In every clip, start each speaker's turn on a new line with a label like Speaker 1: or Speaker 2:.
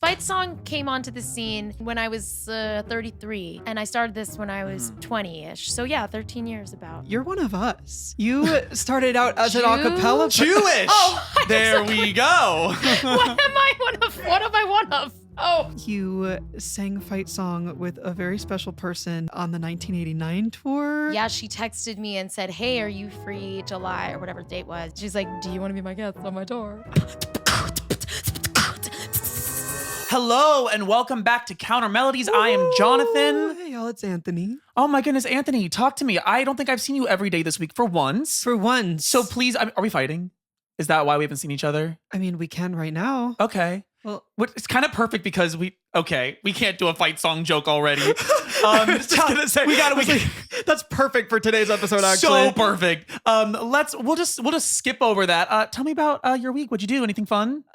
Speaker 1: Fight song came onto the scene when I was 33, and I started this when I was 20-ish. So yeah, 13 years about.
Speaker 2: You're one of us. You started out as an acapella.
Speaker 3: Jewish.
Speaker 1: Oh,
Speaker 3: there we go.
Speaker 1: What am I one of? What am I one of? Oh.
Speaker 2: You sang Fight Song with a very special person on the 1989 tour.
Speaker 1: Yeah, she texted me and said, hey, are you free July or whatever the date was? She's like, do you want to be my guest on my tour?
Speaker 3: Hello and welcome back to Counter-Melodies. I am Jonathan.
Speaker 2: Hey y'all, it's Anthony.
Speaker 3: Oh my goodness, Anthony, talk to me. I don't think I've seen you every day this week for once.
Speaker 2: For once.
Speaker 3: So please, are we fighting? Is that why we haven't seen each other?
Speaker 2: I mean, we can right now.
Speaker 3: Okay.
Speaker 2: Well,
Speaker 3: it's kind of perfect because we can't do a fight song joke already. Just gonna say,
Speaker 2: that's perfect for today's episode, actually.
Speaker 3: So perfect. We'll just skip over that. Tell me about your week. What'd you do? Anything fun?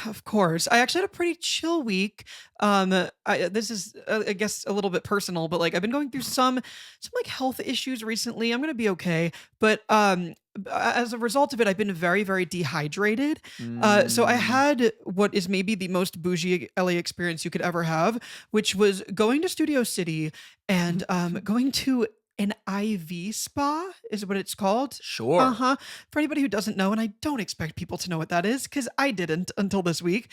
Speaker 2: Of course. I actually had a pretty chill week. This is, I guess, a little bit personal, but like I've been going through some like health issues recently. I'm gonna be okay, but as a result of it, I've been very, very dehydrated. So I had what is maybe the most bougie LA experience you could ever have, which was going to Studio City and going to an IV spa is what it's called.
Speaker 3: Sure.
Speaker 2: For anybody who doesn't know, and I don't expect people to know what that is because I didn't until this week.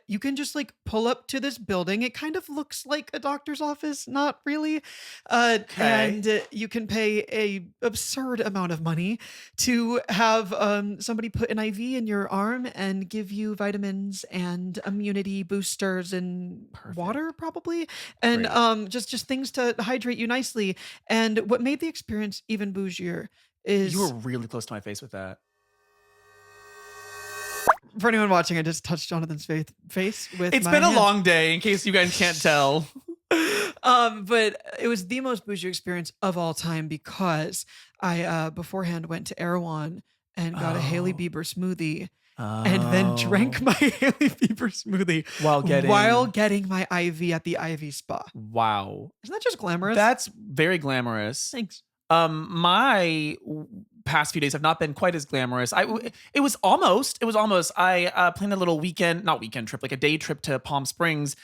Speaker 2: You can just like pull up to this building. It kind of looks like a doctor's office, not really. And you can pay a absurd amount of money to have somebody put an IV in your arm and give you vitamins and immunity boosters and water probably. And just things to hydrate you nicely. And what made the experience even bougier is...
Speaker 3: You were really close to my face with that.
Speaker 2: For anyone watching, I just touched Jonathan's face with
Speaker 3: It's
Speaker 2: my
Speaker 3: been
Speaker 2: hand.
Speaker 3: a long day, in case you guys can't tell.
Speaker 2: But it was the most bougie experience of all time because I beforehand went to Erewhon and got a Hailey Bieber smoothie. And then drank my Hailey Bieber smoothie while getting my IV at the IV spa.
Speaker 3: Wow.
Speaker 2: Isn't that just glamorous?
Speaker 3: That's very glamorous.
Speaker 2: Thanks.
Speaker 3: My past few days have not been quite as glamorous. It was almost. I planned a little not weekend trip, like a day trip to Palm Springs,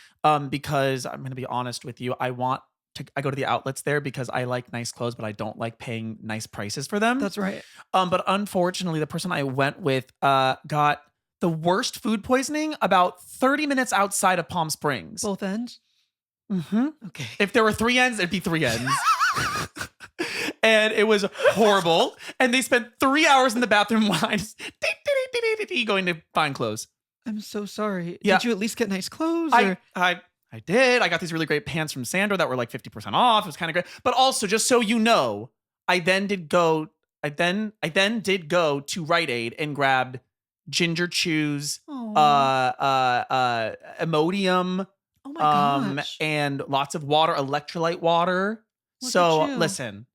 Speaker 3: because I'm going to be honest with you. I go to the outlets there because I like nice clothes, but I don't like paying nice prices for them.
Speaker 2: That's right.
Speaker 3: But unfortunately, the person I went with got the worst food poisoning about 30 minutes outside of Palm Springs.
Speaker 2: Both ends?
Speaker 3: Mm-hmm.
Speaker 2: Okay.
Speaker 3: If there were 3 ends, it'd be 3 ends. And it was horrible. And they spent 3 hours in the bathroom while I just going to find clothes.
Speaker 2: I'm so sorry.
Speaker 3: Yeah.
Speaker 2: Did you at least get nice clothes?
Speaker 3: I did. I got these really great pants from Sandra that were like 50% off. It was kind of great. But also, just so you know, I then did go to Rite Aid and grabbed Ginger Chews, Imodium,
Speaker 2: Oh my gosh.
Speaker 3: and lots of water, electrolyte water.
Speaker 2: Look
Speaker 3: So
Speaker 2: at you.
Speaker 3: listen,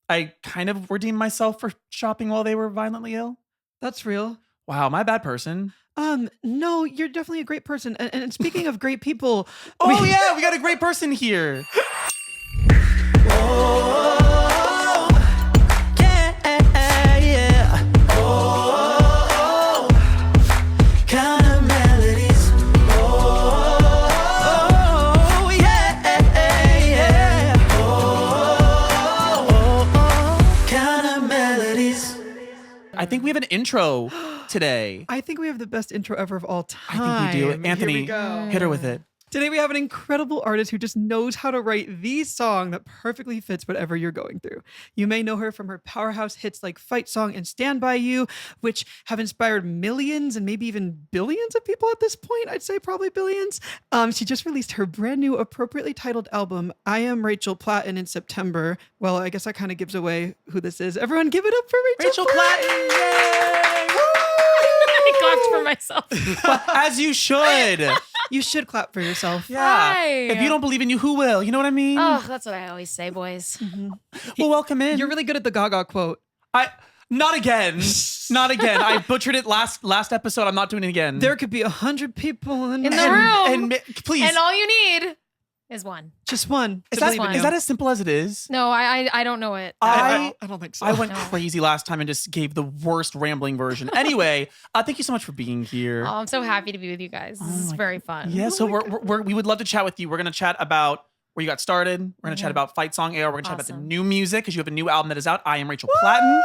Speaker 3: I kind of redeemed myself for shopping while they were violently ill.
Speaker 2: That's real.
Speaker 3: Wow, my bad person.
Speaker 2: No, you're definitely a great person. And speaking of great people,
Speaker 3: we got a great person here.
Speaker 4: Counter-Melodies. Counter-Melodies.
Speaker 3: I think we have an intro today.
Speaker 2: I think we have the best intro ever of all time.
Speaker 3: I think we do. Anthony,
Speaker 2: Here we go.
Speaker 3: hit her with it.
Speaker 2: Today we have an incredible artist who just knows how to write the song that perfectly fits whatever you're going through. You may know her from her powerhouse hits like Fight Song and Stand By You, which have inspired millions and maybe even billions of people at this point. I'd say probably billions. She just released her brand new appropriately titled album, I Am Rachel Platten, in September. Well, I guess that kind of gives away who this is. Everyone give it up for Rachel
Speaker 3: Platten!
Speaker 1: I clapped for myself.
Speaker 3: As you should.
Speaker 2: You should clap for yourself.
Speaker 3: Yeah.
Speaker 1: Hi.
Speaker 3: If you don't believe in you, who will? You know what I mean?
Speaker 1: Oh, that's what I always say, boys.
Speaker 3: Well, welcome in.
Speaker 2: You're really good at the Gaga quote.
Speaker 3: Not again. Not again. I butchered it last episode. I'm not doing it again.
Speaker 2: There could be 100 people in
Speaker 1: In the room.
Speaker 3: And please.
Speaker 1: And all you need is one.
Speaker 2: Just one.
Speaker 3: Is
Speaker 2: to
Speaker 3: that,
Speaker 2: believe in
Speaker 1: one.
Speaker 3: is
Speaker 2: you.
Speaker 3: that as simple as it is?
Speaker 1: No, I don't know it.
Speaker 2: I don't think so.
Speaker 3: I went
Speaker 1: No.
Speaker 3: crazy last time and just gave the worst rambling version. Anyway, thank you so much for being here.
Speaker 1: Oh, I'm so happy to be with you guys. This is very fun.
Speaker 3: Yeah, so we would love to chat with you. We're going to chat about where you got started. We're going to chat about Fight Song AR. We're going to chat about the
Speaker 1: Awesome.
Speaker 3: new music because you have a new album that is out. I am Rachel Platten.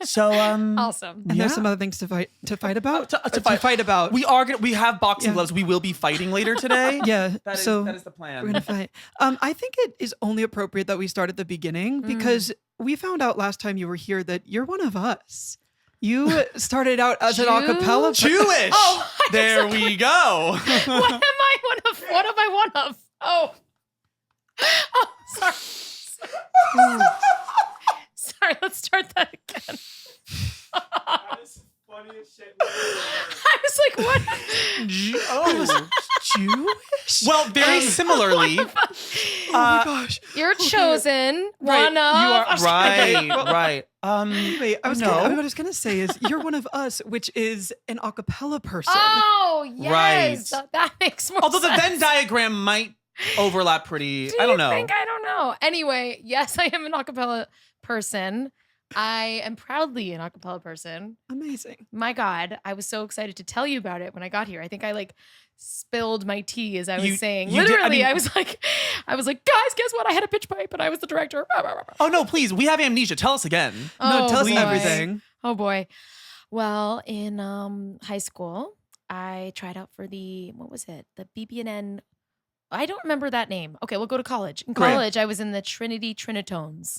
Speaker 3: So
Speaker 1: Awesome.
Speaker 2: And there's some other things to fight about.
Speaker 3: To
Speaker 2: fight about.
Speaker 3: we have boxing
Speaker 2: Yeah.
Speaker 3: gloves. We will be fighting later today.
Speaker 2: Yeah.
Speaker 3: That is the plan.
Speaker 2: We're gonna fight. I think it is only appropriate that we start at the beginning because we found out last time you were here that you're one of us. You started out as an
Speaker 1: Jew?
Speaker 2: acapella.
Speaker 3: Jewish.
Speaker 1: Oh,
Speaker 3: there we go.
Speaker 1: What am I one of? What am I one of? Oh, sorry. Sorry, let's start that again.
Speaker 3: That is the funniest shit.
Speaker 1: I was like, what?
Speaker 3: Oh, Jewish. Well, very similarly.
Speaker 2: Oh my gosh.
Speaker 1: You're chosen.
Speaker 2: Right,
Speaker 1: One of.
Speaker 3: You are
Speaker 1: I'm
Speaker 3: right.
Speaker 2: Wait, I was
Speaker 3: no.
Speaker 2: what I was gonna say is you're one of us, which is an acapella person.
Speaker 1: Oh, yes.
Speaker 3: Right.
Speaker 1: That makes more
Speaker 3: Although the
Speaker 1: sense.
Speaker 3: Venn diagram might overlap pretty.
Speaker 1: Do
Speaker 3: I don't
Speaker 1: you
Speaker 3: know.
Speaker 1: think? I don't know. Anyway, yes, I am an acapella person. I am proudly an acapella person.
Speaker 2: Amazing.
Speaker 1: My God, I was so excited to tell you about it when I got here. I think I like spilled my tea as I was saying.
Speaker 3: you did- I
Speaker 1: Literally,
Speaker 3: mean-
Speaker 1: I was like, guys, guess what? I had a pitch pipe and I was the director.
Speaker 3: Oh no, please. We have amnesia. Tell us again.
Speaker 2: No,
Speaker 1: Oh,
Speaker 2: tell us
Speaker 1: boy.
Speaker 2: everything.
Speaker 1: Oh boy. Well, in high school, I tried out for the BB&N. I don't remember that name. Okay, we'll go to college. In
Speaker 3: Great.
Speaker 1: college, I was in the Trinity Trinitones.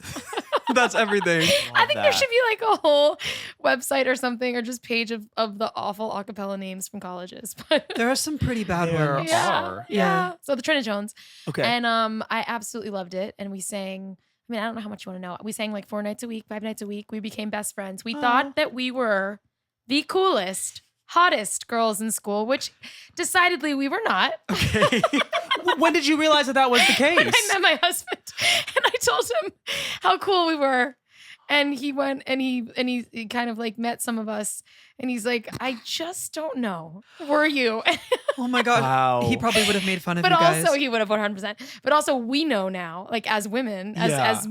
Speaker 2: That's everything.
Speaker 1: I think there should be like a whole website or something, or just page of the awful acapella names from colleges. But
Speaker 2: There are some pretty bad
Speaker 3: There
Speaker 2: ones.
Speaker 3: are.
Speaker 1: yeah. So the Trinitones.
Speaker 3: Okay.
Speaker 1: And I absolutely loved it. And we sang, I mean, I don't know how much you want to know. We sang like 4 nights a week, 5 nights a week. We became best friends. We thought that we were the coolest, hottest girls in school, which decidedly we were not.
Speaker 3: Okay. When did you realize that was the case?
Speaker 1: When I met my husband and I told him how cool we were. And he went and he kind of like met some of us and he's like, I just don't know. Were you?
Speaker 2: Oh my god.
Speaker 3: Wow.
Speaker 2: He probably would have made fun of
Speaker 1: But
Speaker 2: you guys.
Speaker 1: also he would have 100%. But also we know now, like as women, as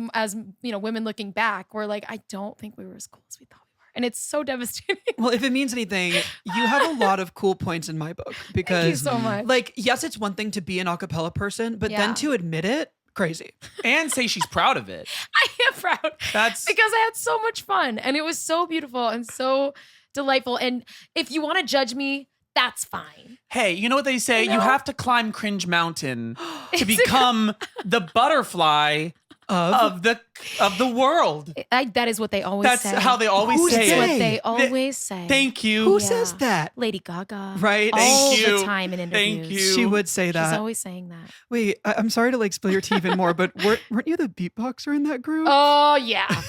Speaker 1: you know, women looking back, we're like, I don't think we were as cool as we thought we were. And it's so devastating.
Speaker 2: Well, if it means anything, you have a lot of cool points in my book because
Speaker 1: Thank you so much.
Speaker 2: like, yes, it's one thing to be an acapella person, but
Speaker 1: Yeah.
Speaker 2: then to admit it, crazy.
Speaker 3: And say she's proud of it.
Speaker 1: I am proud.
Speaker 3: That's
Speaker 1: Because I had so much fun and it was so beautiful and so delightful. And if you want to judge me, that's fine.
Speaker 3: Hey, you know what they say?
Speaker 1: You
Speaker 3: You
Speaker 1: know?
Speaker 3: have to climb Cringe Mountain to
Speaker 1: It's-
Speaker 3: become the butterfly of the world.
Speaker 1: That is what they always
Speaker 3: That's
Speaker 1: say.
Speaker 3: how they always
Speaker 2: Who
Speaker 3: say
Speaker 2: said
Speaker 3: it.
Speaker 1: what
Speaker 2: Hey,
Speaker 1: they always say.
Speaker 3: Thank you.
Speaker 2: Who
Speaker 1: Yeah.
Speaker 2: says that?
Speaker 1: Lady Gaga.
Speaker 2: Right?
Speaker 1: All
Speaker 3: Thank you.
Speaker 1: the time in interviews.
Speaker 3: Thank you.
Speaker 2: She would say
Speaker 1: She's
Speaker 2: that.
Speaker 1: always saying that.
Speaker 2: Wait, I'm sorry to like spill your tea even more, but weren't you the beatboxer in that group?
Speaker 1: Oh, yeah.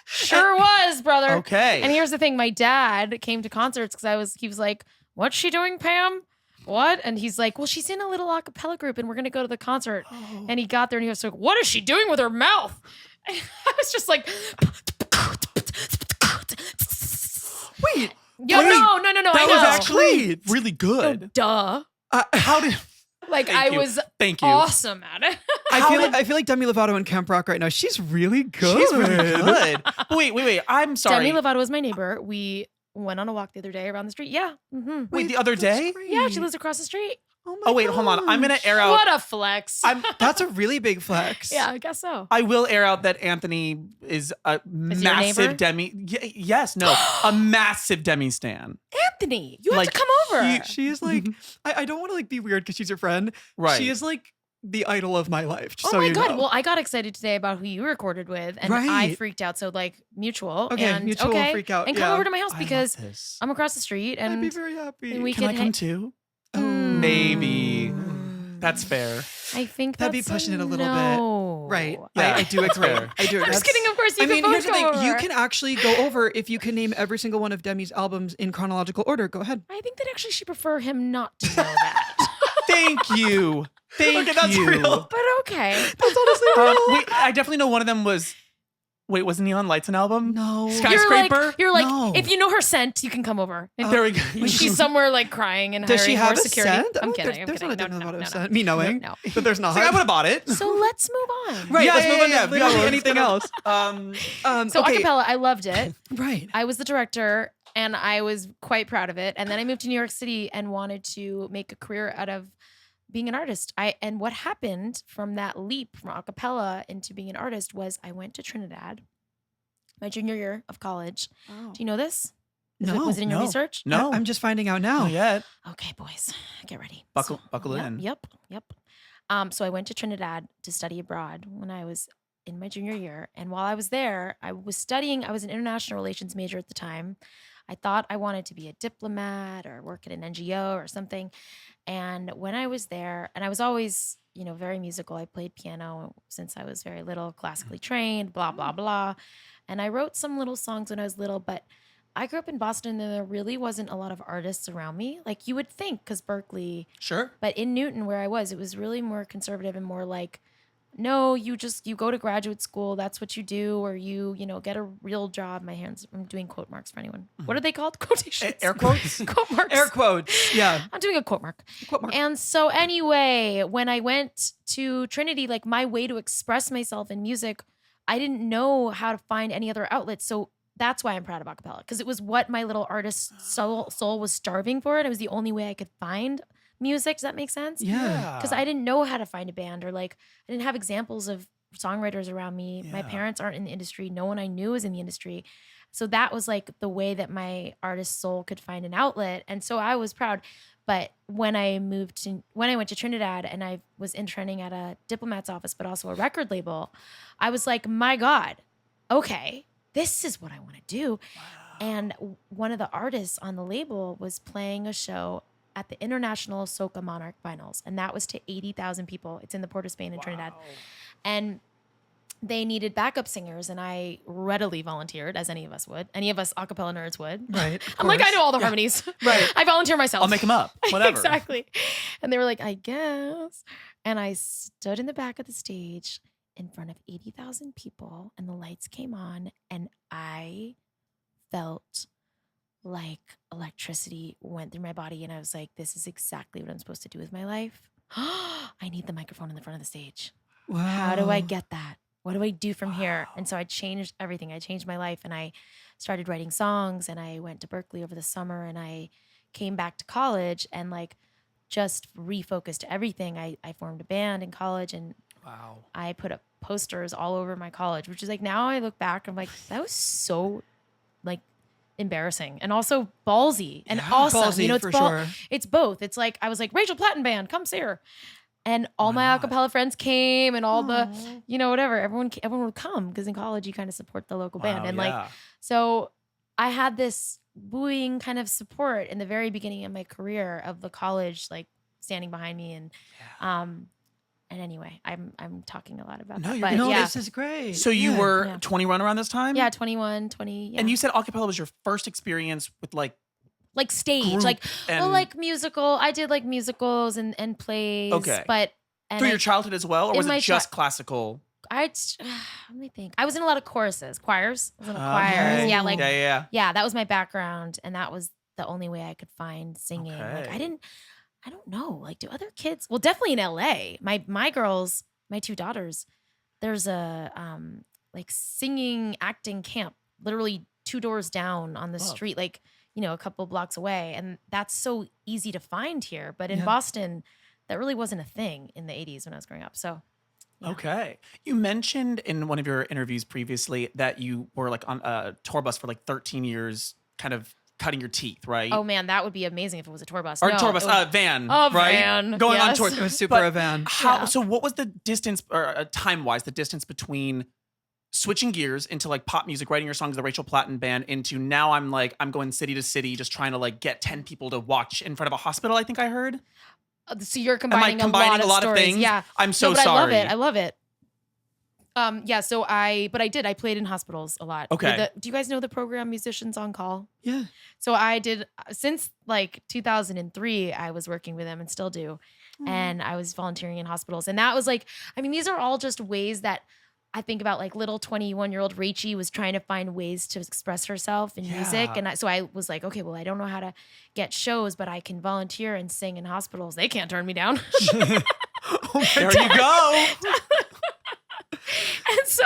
Speaker 1: Sure was, brother.
Speaker 3: Okay.
Speaker 1: And here's the thing. My dad came to concerts because he was like, what's she doing, Pam? What? And he's like, well, she's in a little a cappella group and we're going to go to the concert.
Speaker 2: Oh.
Speaker 1: And he got there and he was like, what is she doing with her mouth? And I was just like,
Speaker 2: Wait,
Speaker 1: yo, no.
Speaker 3: that
Speaker 1: I
Speaker 3: was
Speaker 1: know.
Speaker 3: actually really good.
Speaker 1: Duh.
Speaker 3: How did?
Speaker 1: Like
Speaker 3: Thank
Speaker 1: I
Speaker 3: you.
Speaker 1: was
Speaker 3: Thank you.
Speaker 1: awesome at it.
Speaker 2: I feel like Demi Lovato in Camp Rock right now. She's really good.
Speaker 3: She's really good. Wait. I'm sorry.
Speaker 1: Demi Lovato was my neighbor. We went on a walk the other day around the street. Yeah. Mm-hmm.
Speaker 3: Wait, the other
Speaker 2: that's
Speaker 3: day?
Speaker 2: great.
Speaker 1: Yeah, she lives across the street.
Speaker 2: Oh, my
Speaker 3: Oh wait, hold on. I'm gonna air out.
Speaker 1: What a flex.
Speaker 2: That's a really big flex.
Speaker 1: Yeah, I guess so.
Speaker 3: I will air out that Anthony is a
Speaker 1: Is he your neighbor?
Speaker 3: massive Demi. Yes, no, a massive Demi stan.
Speaker 1: Anthony, you have
Speaker 3: Like,
Speaker 1: to come over.
Speaker 2: She is like, I don't want to like be weird because she's your friend.
Speaker 3: Right.
Speaker 2: She is like the idol of my life. Just
Speaker 1: Oh
Speaker 2: so
Speaker 1: my
Speaker 2: you
Speaker 1: God.
Speaker 2: know.
Speaker 1: Well, I got excited today about who you recorded with and I
Speaker 2: Right.
Speaker 1: freaked out. So like mutual.
Speaker 2: Okay,
Speaker 1: and,
Speaker 2: mutual
Speaker 1: okay,
Speaker 2: freak out,
Speaker 1: And come
Speaker 2: yeah.
Speaker 1: over to my house
Speaker 3: I love
Speaker 1: because
Speaker 3: this.
Speaker 1: I'm across the street
Speaker 2: I'd be
Speaker 1: and
Speaker 2: very happy.
Speaker 1: and we
Speaker 3: Can I
Speaker 1: can
Speaker 3: come
Speaker 1: hang-
Speaker 3: too?
Speaker 1: Mm.
Speaker 3: Maybe. That's fair.
Speaker 1: I think
Speaker 2: That'd be
Speaker 1: that's
Speaker 2: pushing it a little bit.
Speaker 1: no.
Speaker 2: Right.
Speaker 3: Yeah,
Speaker 2: I do
Speaker 3: that's
Speaker 2: agree.
Speaker 3: fair.
Speaker 2: I do agree.
Speaker 1: I'm just kidding. Of course, you
Speaker 2: I
Speaker 1: can
Speaker 2: mean,
Speaker 1: both
Speaker 2: here's the
Speaker 1: come
Speaker 2: thing. You
Speaker 1: over.
Speaker 2: can actually go over if you can name every single one of Demi's albums in chronological order. Go ahead.
Speaker 1: I think that actually she'd prefer him not to know that.
Speaker 3: Thank you. Thank
Speaker 2: Okay, that's
Speaker 3: you.
Speaker 2: real.
Speaker 1: But okay.
Speaker 2: That's honestly
Speaker 3: Wait, I definitely know one of them was Wait, was Neon Lights an album?
Speaker 2: No.
Speaker 3: Skyscraper?
Speaker 1: You're like,
Speaker 2: No.
Speaker 1: if you know her scent, you can come over.
Speaker 3: There we go.
Speaker 1: She's somewhere like crying and
Speaker 2: Does she
Speaker 1: hiring
Speaker 2: have
Speaker 1: more
Speaker 2: a
Speaker 1: security.
Speaker 2: scent?
Speaker 1: I'm
Speaker 2: Oh,
Speaker 1: kidding.
Speaker 2: There's
Speaker 1: I'm
Speaker 2: not a
Speaker 1: kidding.
Speaker 2: different amount of
Speaker 1: No.
Speaker 2: scent. Me knowing.
Speaker 1: No.
Speaker 2: But there's not.
Speaker 3: I would have bought it.
Speaker 1: So let's move on.
Speaker 2: Right.
Speaker 3: Yeah,
Speaker 2: let's
Speaker 3: yeah,
Speaker 2: move on
Speaker 3: yeah,
Speaker 2: to literally
Speaker 3: yeah.
Speaker 2: anything else.
Speaker 1: So
Speaker 2: okay.
Speaker 1: acapella, I loved it.
Speaker 2: Right.
Speaker 1: I was the director and I was quite proud of it. And then I moved to New York City and wanted to make a career out of being an artist. And what happened from that leap from acapella into being an artist was I went to Trinidad my junior year of college.
Speaker 2: Oh.
Speaker 1: Do you know this?
Speaker 2: No.
Speaker 1: Was it in your
Speaker 3: no.
Speaker 1: research?
Speaker 3: No.
Speaker 2: I'm just finding out now.
Speaker 3: Not yet.
Speaker 1: Okay, boys, get ready.
Speaker 3: Buckle
Speaker 1: Yep,
Speaker 3: in.
Speaker 1: Yep. So I went to Trinidad to study abroad when I was in my junior year. And while I was there, I was an international relations major at the time. I thought I wanted to be a diplomat or work at an NGO or something. And when I was there, and I was always, very musical. I played piano since I was very little, classically trained, blah, blah, blah. And I wrote some little songs when I was little, but I grew up in Boston and there really wasn't a lot of artists around me. Like you would think, because Berkeley,
Speaker 3: Sure.
Speaker 1: but in Newton where I was, it was really more conservative and more like, no, you go to graduate school. That's what you do. Or you get a real job. I'm doing quote marks for anyone. What are they called? Quotations.
Speaker 3: Air quotes?
Speaker 1: Quote marks.
Speaker 2: Air quotes. Yeah.
Speaker 1: I'm doing a quote mark.
Speaker 2: Quote mark.
Speaker 1: And so anyway, when I went to Trinity, like my way to express myself in music, I didn't know how to find any other outlets. So that's why I'm proud of acapella, because it was what my little artist soul was starving for. And it was the only way I could find music. Does that make sense?
Speaker 2: Yeah.
Speaker 1: Because I didn't know how to find a band, or like I didn't have examples of songwriters around me. My
Speaker 3: Yeah.
Speaker 1: parents aren't in the industry. No one I knew was in the industry. So that was like the way that my artist soul could find an outlet. And so I was proud. But when I went to Trinidad and I was interning at a diplomat's office, but also a record label, I was like, my God, okay, this is what I want to do.
Speaker 3: Wow.
Speaker 1: And one of the artists on the label was playing a show at the International Soca Monarch Finals. And that was to 80,000 people. It's in the Port of Spain in Trinidad. And they needed backup singers. And I readily volunteered, as any of us acapella nerds would.
Speaker 2: Right.
Speaker 1: I'm like, I know all the harmonies.
Speaker 2: Right.
Speaker 1: I volunteer myself.
Speaker 3: I'll make them up. Whatever.
Speaker 1: Exactly. And they were like, I guess. And I stood in the back of the stage in front of 80,000 people and the lights came on and I felt like electricity went through my body and I was like, this is exactly what I'm supposed to do with my life. I need the microphone in the front of the stage.
Speaker 2: Wow.
Speaker 1: How do I get that? What do I do from here? And so I changed everything. I changed my life and I started writing songs and I went to Berkeley over the summer and I came back to college and like just refocused everything. I formed a band in college and
Speaker 3: Wow.
Speaker 1: I put up posters all over my college, which is like, now I look back, I'm like, that was so like embarrassing and also ballsy and awesome.
Speaker 2: Ballsy,
Speaker 1: It's
Speaker 2: for sure.
Speaker 1: It's both. It's like, I was like, Rachel Platten band, come see her. And all my
Speaker 3: not?
Speaker 1: acapella friends came and all the,
Speaker 2: Aw.
Speaker 1: whatever, everyone would come because in college you kind of support the local band.
Speaker 3: Wow,
Speaker 1: And
Speaker 3: yeah.
Speaker 1: like, so I had this buoying kind of support in the very beginning of my career of the college, like standing behind me. And anyway, I'm talking a lot about
Speaker 3: No,
Speaker 1: that.
Speaker 3: you're
Speaker 1: But
Speaker 2: No,
Speaker 1: yeah.
Speaker 2: this is great.
Speaker 3: So you
Speaker 2: Yeah.
Speaker 3: were
Speaker 1: Yeah.
Speaker 3: 21 around this time?
Speaker 1: Yeah, 21, 20. Yeah.
Speaker 3: And you said acapella was your first experience with like
Speaker 1: like stage,
Speaker 3: group
Speaker 1: like,
Speaker 3: and
Speaker 1: well, like musical. I did like musicals and plays.
Speaker 3: Okay.
Speaker 1: But
Speaker 3: through your childhood as well, or
Speaker 1: in
Speaker 3: was
Speaker 1: my
Speaker 3: it just classical?
Speaker 1: let me think. I was in a lot of choruses, choirs. I was in
Speaker 3: Okay.
Speaker 1: choirs. Yeah, like
Speaker 3: yeah.
Speaker 1: that was my background, and that was the only way I could find singing. Like
Speaker 3: Okay.
Speaker 1: I don't know. Like, do other kids? Well, definitely in LA. My girls, my two daughters, there's a like singing acting camp, literally 2 doors down on the
Speaker 3: Love.
Speaker 1: street, like a couple blocks away, and that's so easy to find here. But in
Speaker 2: Yeah.
Speaker 1: Boston, that really wasn't a thing in the 80s when I was growing up. So. Yeah.
Speaker 3: Okay. You mentioned in one of your interviews previously that you were like on a tour bus for like 13 years, kind of cutting your teeth, right?
Speaker 1: Oh man, that would be amazing if it was a tour bus.
Speaker 3: Or
Speaker 1: No,
Speaker 3: tour bus,
Speaker 1: it was-
Speaker 3: van,
Speaker 1: A
Speaker 3: right?
Speaker 1: van,
Speaker 3: Going on
Speaker 1: yes.
Speaker 3: tour.
Speaker 2: It was super
Speaker 3: But
Speaker 2: a van.
Speaker 3: How?
Speaker 1: Yeah.
Speaker 3: So what was the distance, or time-wise, the distance between switching gears into like pop music, writing your songs, the Rachel Platten band, into now I'm going city to city, just trying to like get 10 people to watch in front of a hospital, I think I heard.
Speaker 1: So you're
Speaker 3: Am I
Speaker 1: combining,
Speaker 3: combining
Speaker 1: a lot of stories.
Speaker 3: things?
Speaker 1: Yeah.
Speaker 3: I'm so
Speaker 1: No, but
Speaker 3: sorry.
Speaker 1: I love it. Yeah. So I played in hospitals a lot.
Speaker 3: Okay.
Speaker 1: Do you guys know the program Musicians on Call?
Speaker 2: Yeah.
Speaker 1: So I did since like 2003. I was working with them and still do, and I was volunteering in hospitals. And that was like, I mean, these are all just ways that I think about like little 21-year-old Rachie was trying to find ways to express herself in music.
Speaker 3: Yeah.
Speaker 1: And so I was like, okay, well, I don't know how to get shows, but I can volunteer and sing in hospitals. They can't turn me down.
Speaker 3: There you go.
Speaker 1: And so,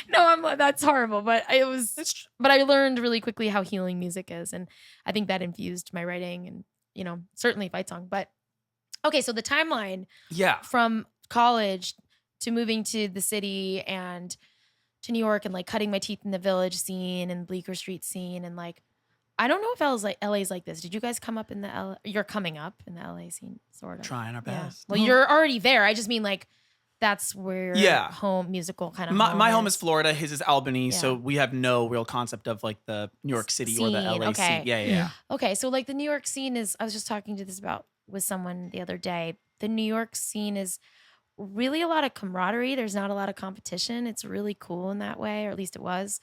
Speaker 1: no, that's horrible. But but I learned really quickly how healing music is. And I think that infused my writing and, certainly fight song. But okay, so the timeline from college to moving to the city and to New York and like cutting my teeth in the Village scene and Bleecker Street scene and like I don't know if LA's like this. Did you guys come up in the LA? You're coming up in the LA scene, sort of.
Speaker 3: Trying our best.
Speaker 1: Well, you're already there. I just mean like that's where home musical kind of
Speaker 3: my home is Florida. His is Albany. So we have no real concept of like the New York City or the LA scene. Yeah.
Speaker 1: Okay, so like the New York scene is. I was just talking to this about with someone the other day. The New York scene is really a lot of camaraderie. There's not a lot of competition. It's really cool in that way, or at least it was.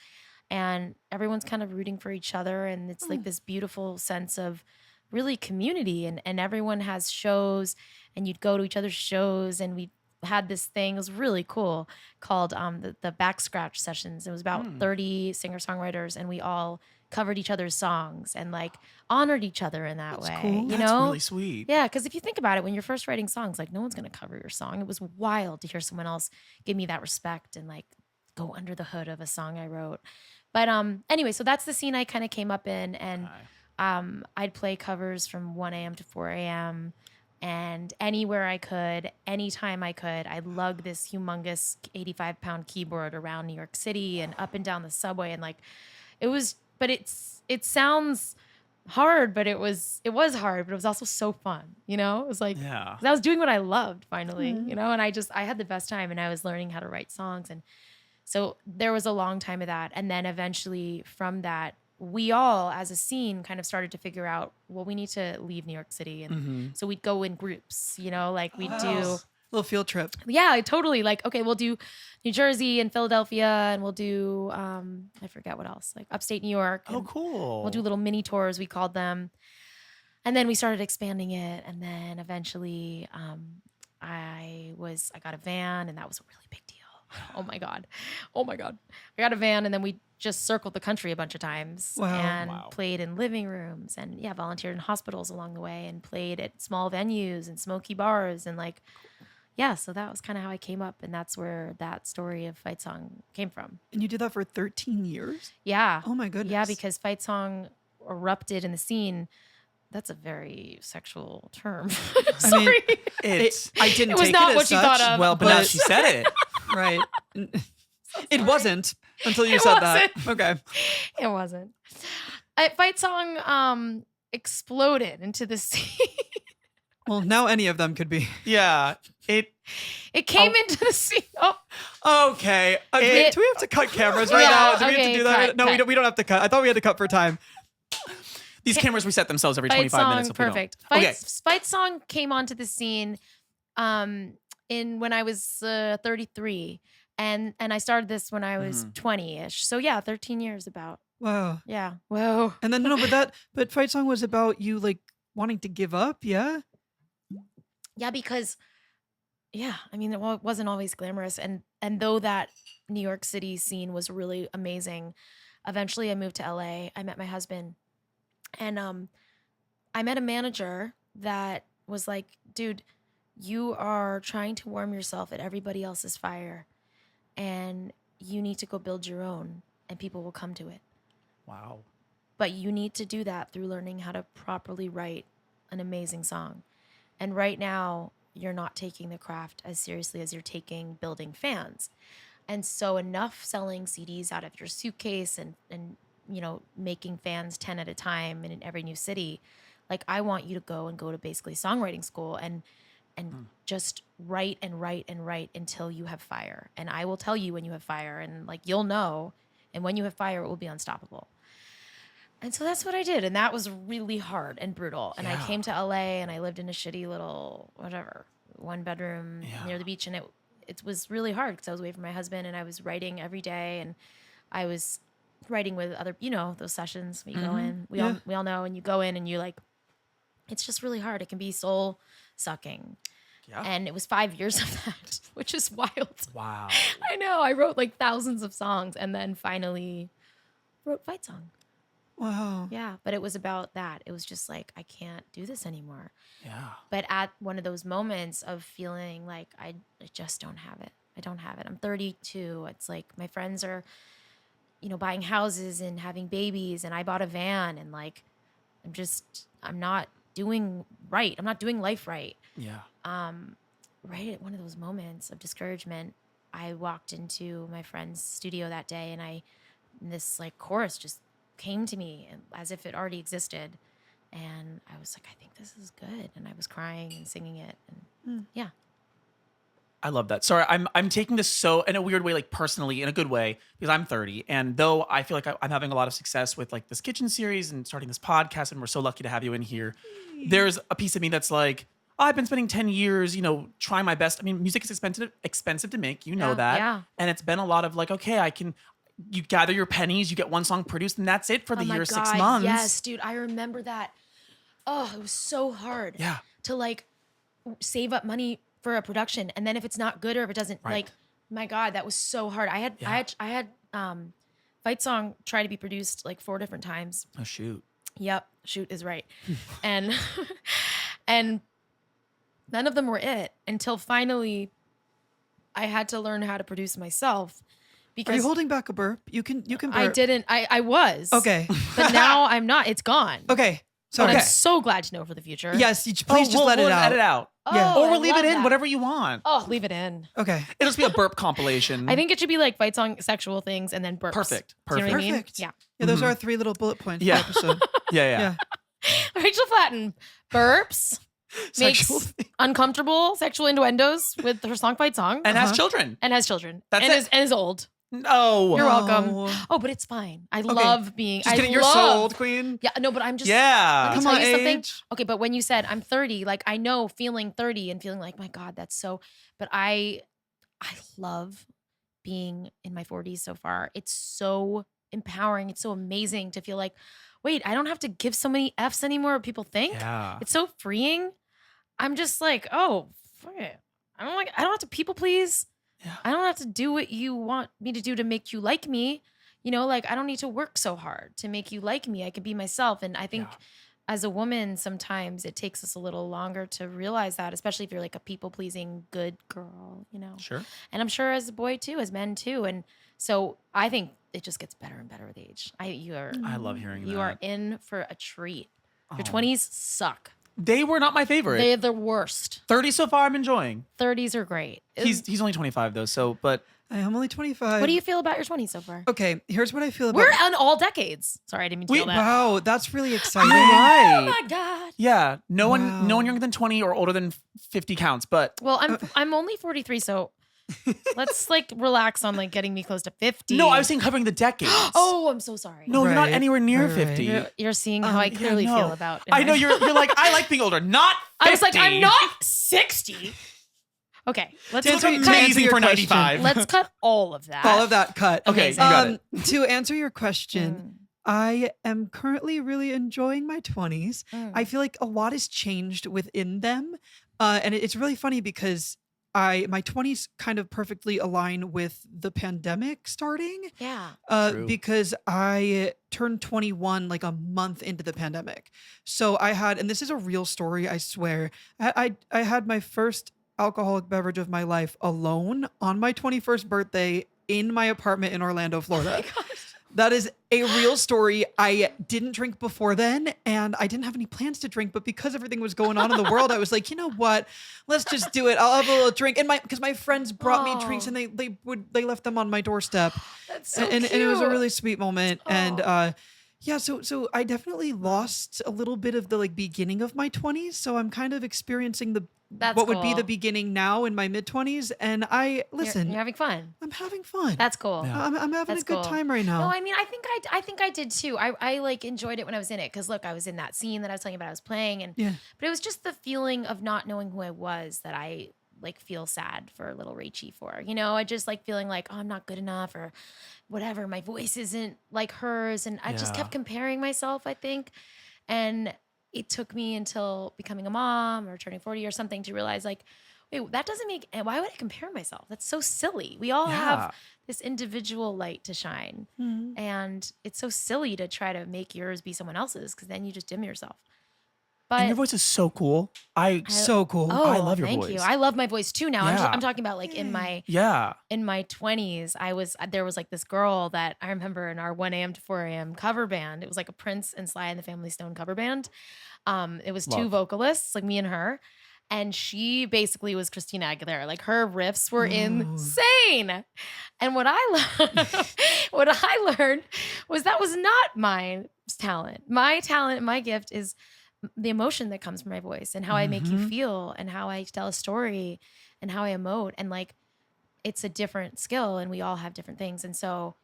Speaker 1: And everyone's kind of rooting for each other. And it's like this beautiful sense of really community. And everyone has shows and you'd go to each other's shows. And we had this thing, it was really cool, called the Back Scratch Sessions. It was about 30 singer-songwriters and we all covered each other's songs and like honored each other in that way.
Speaker 2: Cool.
Speaker 1: You
Speaker 3: That's
Speaker 1: know?
Speaker 3: really sweet.
Speaker 1: Yeah, because if you think about it, when you're first writing songs, like no one's gonna cover your song. It was wild to hear someone else give me that respect and like go under the hood of a song I wrote. But anyway, so that's the scene I kind of came up in, and I'd play covers from 1 a.m. to 4 a.m. and anywhere I could, anytime I could, I'd lug this humongous 85-pound keyboard around New York City and up and down the subway, and like it was. But it sounds hard, but it was hard, but it was also so fun, It was like, 'cause I was doing what I loved finally, and I had the best time and I was learning how to write songs. And so there was a long time of that. And then eventually from that, we all as a scene kind of started to figure out, well, we need to leave New York City. And so we'd go in groups, like we'd do
Speaker 2: little field trip.
Speaker 1: Yeah, totally. Like, okay, we'll do New Jersey and Philadelphia, and we'll do I forget what else, like upstate New York.
Speaker 3: Oh, cool.
Speaker 1: We'll do little mini tours, we called them. And then we started expanding it, and then eventually I got a van, and that was a really big deal. Oh my God. I got a van, and then we just circled the country a bunch of times and played in living rooms and volunteered in hospitals along the way and played at small venues and smoky bars and like, so that was kind of how I came up, and that's where that story of Fight Song came from.
Speaker 2: And you did that for 13 years?
Speaker 1: Yeah.
Speaker 2: Oh my goodness.
Speaker 1: Yeah, because Fight Song erupted in the scene. That's a very sexual term. Sorry.
Speaker 2: I didn't
Speaker 1: it was
Speaker 2: take
Speaker 1: not
Speaker 2: it as
Speaker 1: what you
Speaker 2: such.
Speaker 1: thought of.
Speaker 3: Well, but now she said it.
Speaker 2: Right. It wasn't until you said that. Okay.
Speaker 1: It wasn't. Fight Song exploded into the scene.
Speaker 2: Well, now any of them could be.
Speaker 3: Yeah.
Speaker 1: It came into the scene.
Speaker 3: Oh. Okay.
Speaker 2: Do we have to cut cameras right now? Do we have to do that? No,
Speaker 1: cut.
Speaker 2: we don't have to cut. I thought we had to cut for time.
Speaker 3: These cameras reset themselves every
Speaker 1: Fight
Speaker 3: 25
Speaker 1: Song,
Speaker 3: minutes.
Speaker 1: Perfect. Fight Song came onto the scene in when I was 33. And I started this when I was 20-ish. So 13 years about.
Speaker 2: Wow.
Speaker 1: Yeah. Whoa.
Speaker 2: And then but Fight Song was about you like wanting to give up, yeah?
Speaker 1: Yeah, because I mean, it wasn't always glamorous. And though that New York City scene was really amazing, eventually I moved to LA. I met my husband, and I met a manager that was like, dude, you are trying to warm yourself at everybody else's fire, and you need to go build your own, and people will come to it.
Speaker 3: Wow.
Speaker 1: But you need to do that through learning how to properly write an amazing song. And right now, you're not taking the craft as seriously as you're taking building fans. And so enough selling CDs out of your suitcase and making fans 10 at a time in every new city. Like, I want you to go to basically songwriting school and just write and write and write until you have fire. And I will tell you when you have fire, and like, you'll know. And when you have fire, it will be unstoppable. And so that's what I did. And that was really hard and brutal. And I came to LA, and I lived in a shitty little, one bedroom near the beach. And it was really hard because I was away from my husband, and I was writing every day. And I was writing with other, those sessions where you go in, we all know, and you go in and you like, it's just really hard. It can be soul sucking.
Speaker 3: Yeah.
Speaker 1: And it was 5 years of that, which is wild.
Speaker 3: Wow.
Speaker 1: I know. I wrote like thousands of songs and then finally wrote Fight Song.
Speaker 2: Wow.
Speaker 1: Yeah. But it was about that. It was just like, I can't do this anymore.
Speaker 3: Yeah.
Speaker 1: But at one of those moments of feeling like I just don't have it. I don't have it. I'm 32. It's like my friends are, buying houses and having babies, and I bought a van, and like, I'm not doing right. I'm not doing life right.
Speaker 3: Yeah.
Speaker 1: Right at one of those moments of discouragement, I walked into my friend's studio that day, and this like chorus just came to me as if it already existed. And I was like, I think this is good. And I was crying and singing it. And yeah.
Speaker 3: I love that. Sorry, I'm taking this so in a weird way, like personally, in a good way, because I'm 30, and though I feel like I'm having a lot of success with like this kitchen series and starting this podcast, and we're so lucky to have you in here. There's a piece of me that's like, I've been spending 10 years, trying my best. I mean, music is expensive to make, that,
Speaker 1: yeah.
Speaker 3: and it's been a lot of like, okay, you gather your pennies, you get one song produced, and that's it for the year, 6 months.
Speaker 1: Yes, dude, I remember that. Oh, it was so hard.
Speaker 3: Yeah.
Speaker 1: To like save up money for a production, and then if it's not good or if it doesn't,
Speaker 3: Right.
Speaker 1: like, my God, that was so hard. I had Fight Song try to be produced like 4 different times.
Speaker 3: Oh shoot.
Speaker 1: Yep, shoot is right, and and none of them were it until finally I had to learn how to produce myself. Because
Speaker 2: Are you holding back a burp? You can burp.
Speaker 1: I didn't. I was.
Speaker 2: Okay.
Speaker 1: But now I'm not. It's gone.
Speaker 2: Okay. So
Speaker 1: But I'm so glad to know for the future.
Speaker 2: yes, please just let it
Speaker 3: we'll
Speaker 2: out.
Speaker 3: Edit out.
Speaker 2: Yeah.
Speaker 1: Oh,
Speaker 3: Or
Speaker 1: I
Speaker 3: we'll leave
Speaker 1: love
Speaker 3: it in,
Speaker 1: that.
Speaker 3: whatever you want.
Speaker 1: Oh, leave it in.
Speaker 2: Okay.
Speaker 3: It'll just be a burp compilation.
Speaker 1: I think it should be like Fight Song, sexual things, and then burps.
Speaker 3: Perfect.
Speaker 1: Do you know what I mean?
Speaker 2: Perfect.
Speaker 1: Yeah.
Speaker 2: Yeah, those are our 3 little bullet points
Speaker 3: Yeah.
Speaker 2: per episode.
Speaker 3: Yeah.
Speaker 1: Rachel Platten burps,
Speaker 3: Sexual
Speaker 1: makes uncomfortable sexual innuendos with her song Fight Song,
Speaker 3: And has children.
Speaker 1: and has children.
Speaker 3: That's
Speaker 1: and
Speaker 3: it.
Speaker 1: Is old.
Speaker 3: No.
Speaker 1: You're welcome.
Speaker 2: Oh.
Speaker 1: Oh, but it's fine. I love being.
Speaker 3: Just
Speaker 1: I
Speaker 3: kidding. You're
Speaker 1: love,
Speaker 3: so old, Queen.
Speaker 1: Yeah, no, but I'm just.
Speaker 3: Yeah.
Speaker 1: Let me
Speaker 2: Come
Speaker 1: tell
Speaker 2: on,
Speaker 1: you something.
Speaker 2: age.
Speaker 1: Okay, but when you said I'm 30, like I know feeling 30 and feeling like, my God, that's so. But I love being in my 40s so far. It's so empowering. It's so amazing to feel like, wait, I don't have to give so many F's anymore. What people think.
Speaker 3: Yeah.
Speaker 1: It's so freeing. I'm just like, oh, fuck it. I don't have to people please.
Speaker 3: Yeah.
Speaker 1: I don't have to do what you want me to do to make you like me. Like I don't need to work so hard to make you like me. I can be myself. And I think as a woman, sometimes it takes us a little longer to realize that, especially if you're like a people pleasing good girl,
Speaker 3: Sure.
Speaker 1: And I'm sure as a boy too, as men too. And so I think it just gets better and better with age.
Speaker 3: I love hearing that.
Speaker 1: You are in for a treat. Your
Speaker 3: Oh.
Speaker 1: 20s suck.
Speaker 3: They were not my favorite.
Speaker 1: They're the worst.
Speaker 3: 30 so far, I'm enjoying.
Speaker 1: 30s are great.
Speaker 3: He's only 25 though, so but
Speaker 2: I'm only 25.
Speaker 1: What do you feel about your 20s so far?
Speaker 2: Okay, here's what I feel about.
Speaker 1: We're on all decades. Sorry, I didn't mean to yell that.
Speaker 2: Wow, that's really exciting.
Speaker 1: Oh
Speaker 3: right.
Speaker 1: my God.
Speaker 3: Yeah, no
Speaker 2: Wow.
Speaker 3: one younger than 20 or older than 50 counts, but
Speaker 1: Well, I'm only 43, so let's like relax on like getting me close to 50.
Speaker 3: no, I was saying covering the decades.
Speaker 1: Oh, I'm so sorry.
Speaker 3: No, you're not
Speaker 2: Right,
Speaker 3: anywhere near
Speaker 2: right,
Speaker 3: 50.
Speaker 1: You're seeing how I
Speaker 3: Yeah,
Speaker 1: clearly
Speaker 3: no.
Speaker 1: feel about it.
Speaker 3: I know you're like I like being older, not 50.
Speaker 1: I was like, I'm not 60. Okay, let's
Speaker 3: It's
Speaker 2: To answer
Speaker 3: amazing
Speaker 2: your
Speaker 3: for
Speaker 2: question.
Speaker 3: 95.
Speaker 1: let's cut all of that.
Speaker 2: All of that cut.
Speaker 3: Okay, you
Speaker 1: Amazing.
Speaker 3: got it.
Speaker 2: To answer your question, I am currently really enjoying my 20s. I feel like a lot has changed within them. And it's really funny because my 20s kind of perfectly align with the pandemic starting.
Speaker 1: Yeah.
Speaker 3: True.
Speaker 2: Because I turned 21 like a month into the pandemic. So I had, and this is a real story, I swear. I had my first alcoholic beverage of my life alone on my 21st birthday in my apartment in Orlando, Florida. That is a real story. I didn't drink before then, and I didn't have any plans to drink, but because everything was going on in the world, I was like, you know what? Let's just do it. I'll have a little drink. And because my friends brought me drinks and they left them on my doorstep.
Speaker 1: That's so
Speaker 2: and it was a
Speaker 1: cute.
Speaker 2: really sweet moment. And yeah, so I definitely lost a little bit of the like beginning of my 20s. So I'm kind of experiencing
Speaker 1: That's
Speaker 2: what would be
Speaker 1: cool.
Speaker 2: the beginning now in my mid 20s. And listen,
Speaker 1: You're having fun.
Speaker 2: I'm having fun.
Speaker 1: That's cool.
Speaker 3: Yeah.
Speaker 2: I'm having
Speaker 1: That's
Speaker 2: a good
Speaker 1: cool.
Speaker 2: time right now.
Speaker 1: No, I mean, I think I did too. I like enjoyed it when I was in it because look, I was in that scene that I was telling you about. I was playing, and
Speaker 2: Yeah.
Speaker 1: but it was just the feeling of not knowing who I was that I like feel sad for little Rachie for. I just like feeling like, oh, I'm not good enough or whatever. My voice isn't like hers, and I just
Speaker 3: Yeah.
Speaker 1: kept comparing myself. I think, and it took me until becoming a mom or turning 40 or something to realize like, wait, that doesn't make, why would I compare myself? That's so silly. We all
Speaker 3: Yeah.
Speaker 1: have this individual light to shine.
Speaker 2: Mhm.
Speaker 1: And it's so silly to try to make yours be someone else's because then you just dim yourself.
Speaker 3: And
Speaker 1: But
Speaker 3: your voice is so cool.
Speaker 2: So cool.
Speaker 1: oh,
Speaker 3: I love your
Speaker 1: thank
Speaker 3: voice.
Speaker 1: you. I love my voice too now.
Speaker 3: Yeah.
Speaker 1: I'm talking about like in my
Speaker 3: Yeah.
Speaker 1: 20s, there was like this girl that I remember in our 1 a.m. to 4 a.m. cover band. It was like a Prince and Sly and the Family Stone cover band. It was two
Speaker 3: Love.
Speaker 1: vocalists, like me and her. And she basically was Christina Aguilera. Like her riffs were insane. And what I learned was that was not my talent. My talent, my gift is the emotion that comes from my voice and how I make you feel and how I tell a story and how I emote. And like, it's a different skill and we all have different things. And so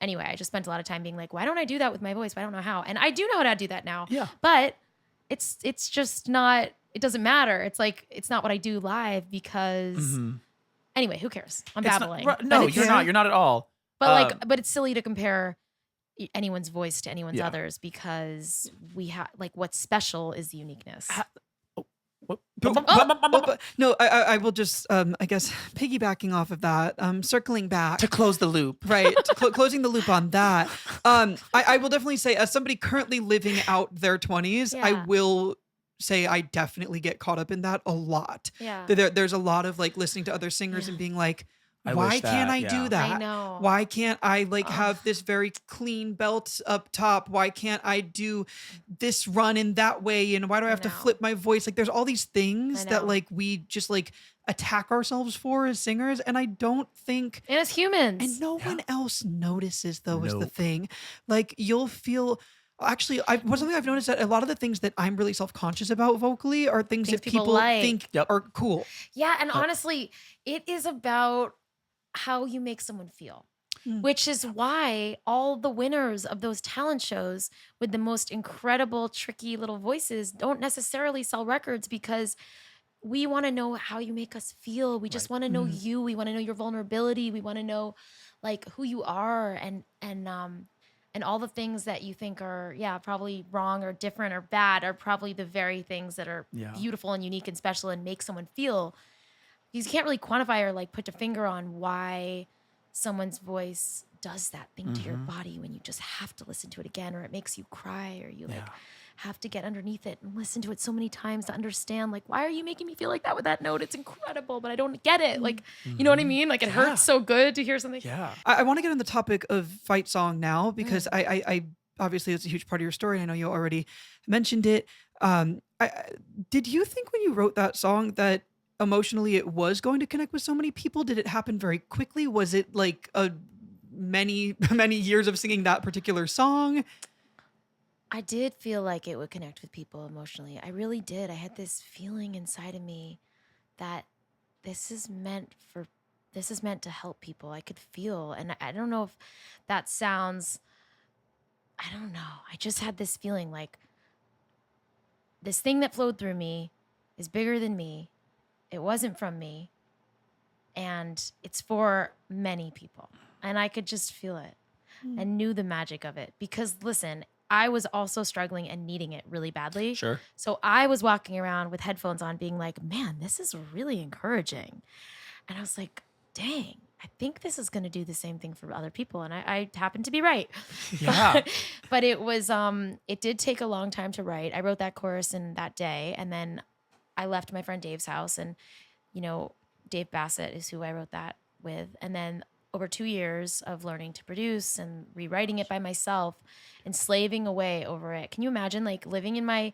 Speaker 1: anyway, I just spent a lot of time being like, why don't I do that with my voice? I don't know how. And I do know how to do that now.
Speaker 3: Yeah.
Speaker 1: But it's just not, it doesn't matter. It's like, it's not what I do live because anyway, who cares? I'm
Speaker 3: It's not-
Speaker 1: babbling.
Speaker 3: right,
Speaker 1: But
Speaker 3: no,
Speaker 1: it's-
Speaker 3: you're not. You're not at all.
Speaker 1: but it's silly to compare anyone's voice to anyone's
Speaker 3: Yeah.
Speaker 1: others because we have like what's special is the uniqueness.
Speaker 2: No, I will just, I guess, piggybacking off of that, circling back.
Speaker 3: To close the loop.
Speaker 2: Right, closing the loop on that. I will definitely say, as somebody currently living out their 20s, I
Speaker 1: Yeah.
Speaker 2: will say I definitely get caught up in that a lot.
Speaker 1: Yeah.
Speaker 2: There's a lot of like listening to other singers and being like,
Speaker 3: I
Speaker 2: why
Speaker 3: wish
Speaker 2: can't
Speaker 3: that,
Speaker 2: I
Speaker 3: yeah.
Speaker 2: do that?
Speaker 1: I know.
Speaker 2: Why can't I like
Speaker 1: Ugh.
Speaker 2: have this very clean belt up top? Why can't I do this run in that way? And why do I have to
Speaker 1: know.
Speaker 2: flip my voice? Like there's all these things
Speaker 1: I
Speaker 2: that
Speaker 1: know.
Speaker 2: like we just like attack ourselves for as singers. And I don't think
Speaker 1: And as humans.
Speaker 2: and no one else notices though is the
Speaker 3: Nope.
Speaker 2: thing. Like you'll feel actually what's something I've noticed that a lot of the things that I'm really self-conscious about vocally are things
Speaker 1: Things
Speaker 2: that
Speaker 1: people
Speaker 2: people
Speaker 1: like.
Speaker 2: think
Speaker 3: Yep.
Speaker 2: are cool.
Speaker 1: Yeah, and honestly, it is about how you make someone feel.
Speaker 2: Mm.
Speaker 1: Which is why all the winners of those talent shows with the most incredible, tricky little voices don't necessarily sell records because we want to know how you make us feel. We just want to know you. We want to know your vulnerability. We want to know like who you are and all the things that you think are probably wrong or different or bad are probably the very things that are
Speaker 3: Yeah.
Speaker 1: beautiful and unique and special and make someone feel. You can't really quantify or like put a finger on why someone's voice does that thing to your body when you just have to listen to it again or it makes you cry or you like
Speaker 3: Yeah.
Speaker 1: have to get underneath it and listen to it so many times to understand like why are you making me feel like that with that note? It's incredible, but I don't get it. Like, you know what I mean? Like it hurts so good to hear something.
Speaker 3: Yeah.
Speaker 2: I want to get on the topic of fight song now
Speaker 1: Mm.
Speaker 2: because I obviously it's a huge part of your story. I know you already mentioned it. Did you think when you wrote that song that emotionally it was going to connect with so many people? Did it happen very quickly? Was it like a many years of singing that particular song?
Speaker 1: I did feel like it would connect with people emotionally. I really did. I had this feeling inside of me that this is meant to help people. I could feel, and I don't know if that sounds, I don't know. I just had this feeling like this thing that flowed through me is bigger than me. It wasn't from me. And it's for many people. And I could just feel it and knew the magic of it. Because listen, I was also struggling and needing it really badly.
Speaker 3: Sure.
Speaker 1: So I was walking around with headphones on being like, man, this is really encouraging. And I was like, dang, I think this is going to do the same thing for other people. And I happened to be right.
Speaker 3: Yeah.
Speaker 1: But it was, it did take a long time to write. I wrote that chorus in that day. And then I left my friend Dave's house and, you know, Dave Bassett is who I wrote that with. And then over 2 years of learning to produce and rewriting it by myself and slaving away over it. Can you imagine like living in my